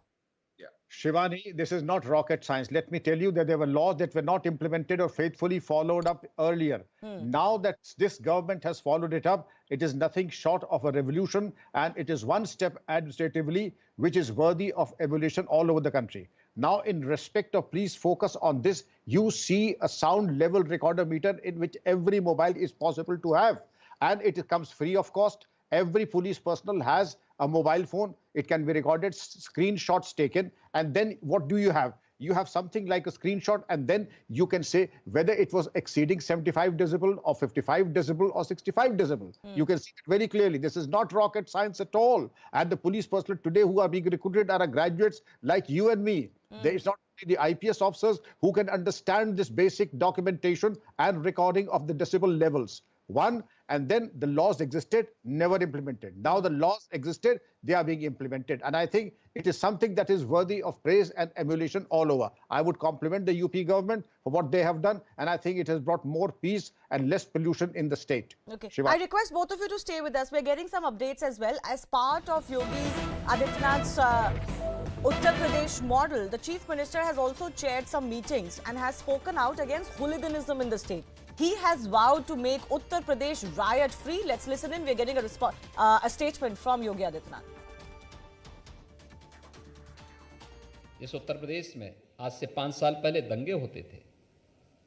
Shivani, this is not rocket science. Let me tell you that there were laws that were not implemented or faithfully followed up earlier. Now that this government has followed it up, it is nothing short of a revolution, and it is one step administratively which is worthy of emulation all over the country. Now, in respect of, please focus on this. You see a sound level recorder meter in which every mobile is possible to have, and it comes free of cost. Every police personnel has a mobile phone. It can be recorded, screenshots taken, and then what do you have? You have something like a screenshot, and then you can say whether it was exceeding 75 decibel or 55 decibel or 65 decibel. You can see it very clearly. This is not rocket science at all. And the police personnel today who are being recruited are graduates like you and me. There is not only the IPS officers who can understand this basic documentation and recording of the decibel levels. One, and then the laws existed, never implemented. Now the laws existed, they are being implemented. And I think it is something that is worthy of praise and emulation all over. I would compliment the UP government for what they have done, and I think it has brought more peace and less pollution in the state. Okay. Shiva. I request both of you to stay with us. We're getting some updates as well. As part of Yogi Adityanath's Uttar Pradesh model, the Chief Minister has also chaired some meetings and has spoken out against hooliganism in the state. He has vowed to make Uttar Pradesh riot-free. Let's listen in. We're getting a statement from Yogi Adityanath. इस उत्तर प्रदेश में आज से 5 साल पहले दंगे होते थे,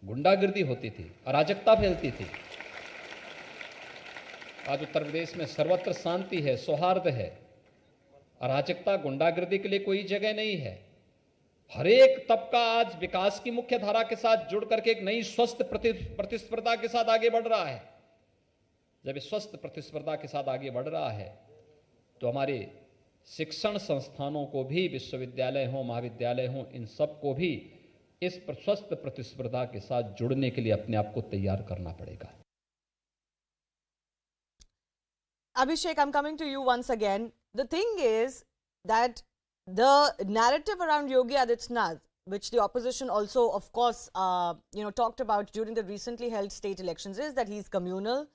गुंडागर्दी होती थी, अराजकता फैलती थी। आज उत्तर प्रदेश में सर्वत्र शांति है, सौहार्द है, अराजकता गुंडागर्दी के लिए कोई जगह नहीं है। हर एक तबका आज विकास की मुख्य धारा के साथ जुड़ करके एक नई स्वस्थ प्रतिस्पर्धा के साथ आगे बढ़ रहा है। जब इस स्वस्थ प्रतिस्पर्धा के साथ आगे बढ़ रहा है तो हमारे शिक्षण संस्थानों को भी, विश्वविद्यालय हो, महाविद्यालय हो, इन सब को भी इस स्वस्थ प्रतिस्पर्धा के साथ जुड़ने के लिए अपने आप को तैयार करना पड़ेगा। Abhishek, I'm coming to you once again. The thing is that the narrative around Yogi Adityanath, which the opposition also, of course, talked about during the recently held state elections, is that he's communal.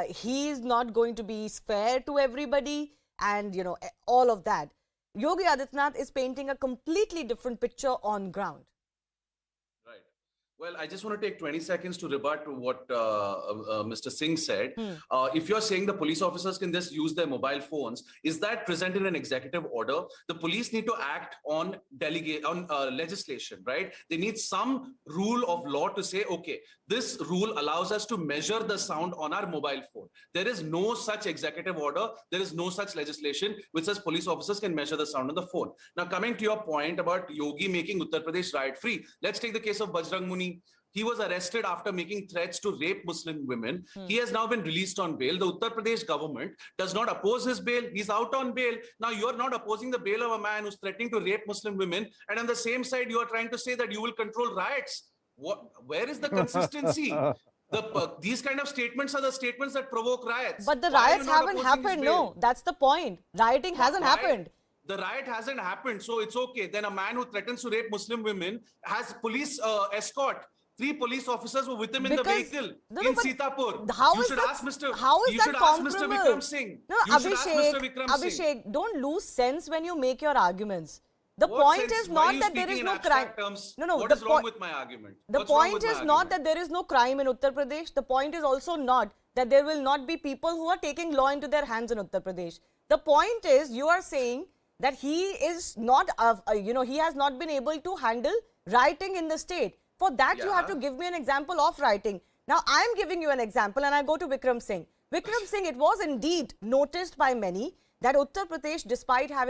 He is not going to be fair to everybody, and all of that. Yogi Adityanath is painting a completely different picture on ground. Right. Well, I just want to take 20 seconds to rebut what Mr. Singh said. If you're saying the police officers can just use their mobile phones, is that present in an executive order? The police need to act on legislation, right? They need some rule of law to say, okay, this rule allows us to measure the sound on our mobile phone. There is no such executive order. There is no such legislation which says police officers can measure the sound on the phone. Now, coming to your point about Yogi making Uttar Pradesh riot-free, let's take the case of Bajrang Muni. He was arrested after making threats to rape Muslim women. He has now been released on bail. The Uttar Pradesh government does not oppose his bail. He's out on bail. Now you're not opposing the bail of a man who's threatening to rape Muslim women. And on the same side, you are trying to say that you will control riots. Where is the consistency? These kind of statements are the statements that provoke riots. But the riots haven't happened. No, that's the point. Rioting hasn't happened. The riot hasn't happened, so it's okay. Then a man who threatens to rape Muslim women has police escort. 3 police officers were with him in the vehicle in Sitapur. How is that comparable? Mr. Vikram Singh. No, Abhishek, Abhishek, don't lose sense when you make your arguments. The point is not that there is no crime. No, what is wrong with my argument? The point is not that there is no crime in Uttar Pradesh. The point is also not that there will not be people who are taking law into their hands in Uttar Pradesh. The point is you are saying that he is not, he has not been able to handle rioting in the state. For that, you have to give me an example of rioting. Now, I am giving you an example and I go to Vikram Singh. Vikram Singh, it was indeed noticed by many that Uttar Pradesh, despite having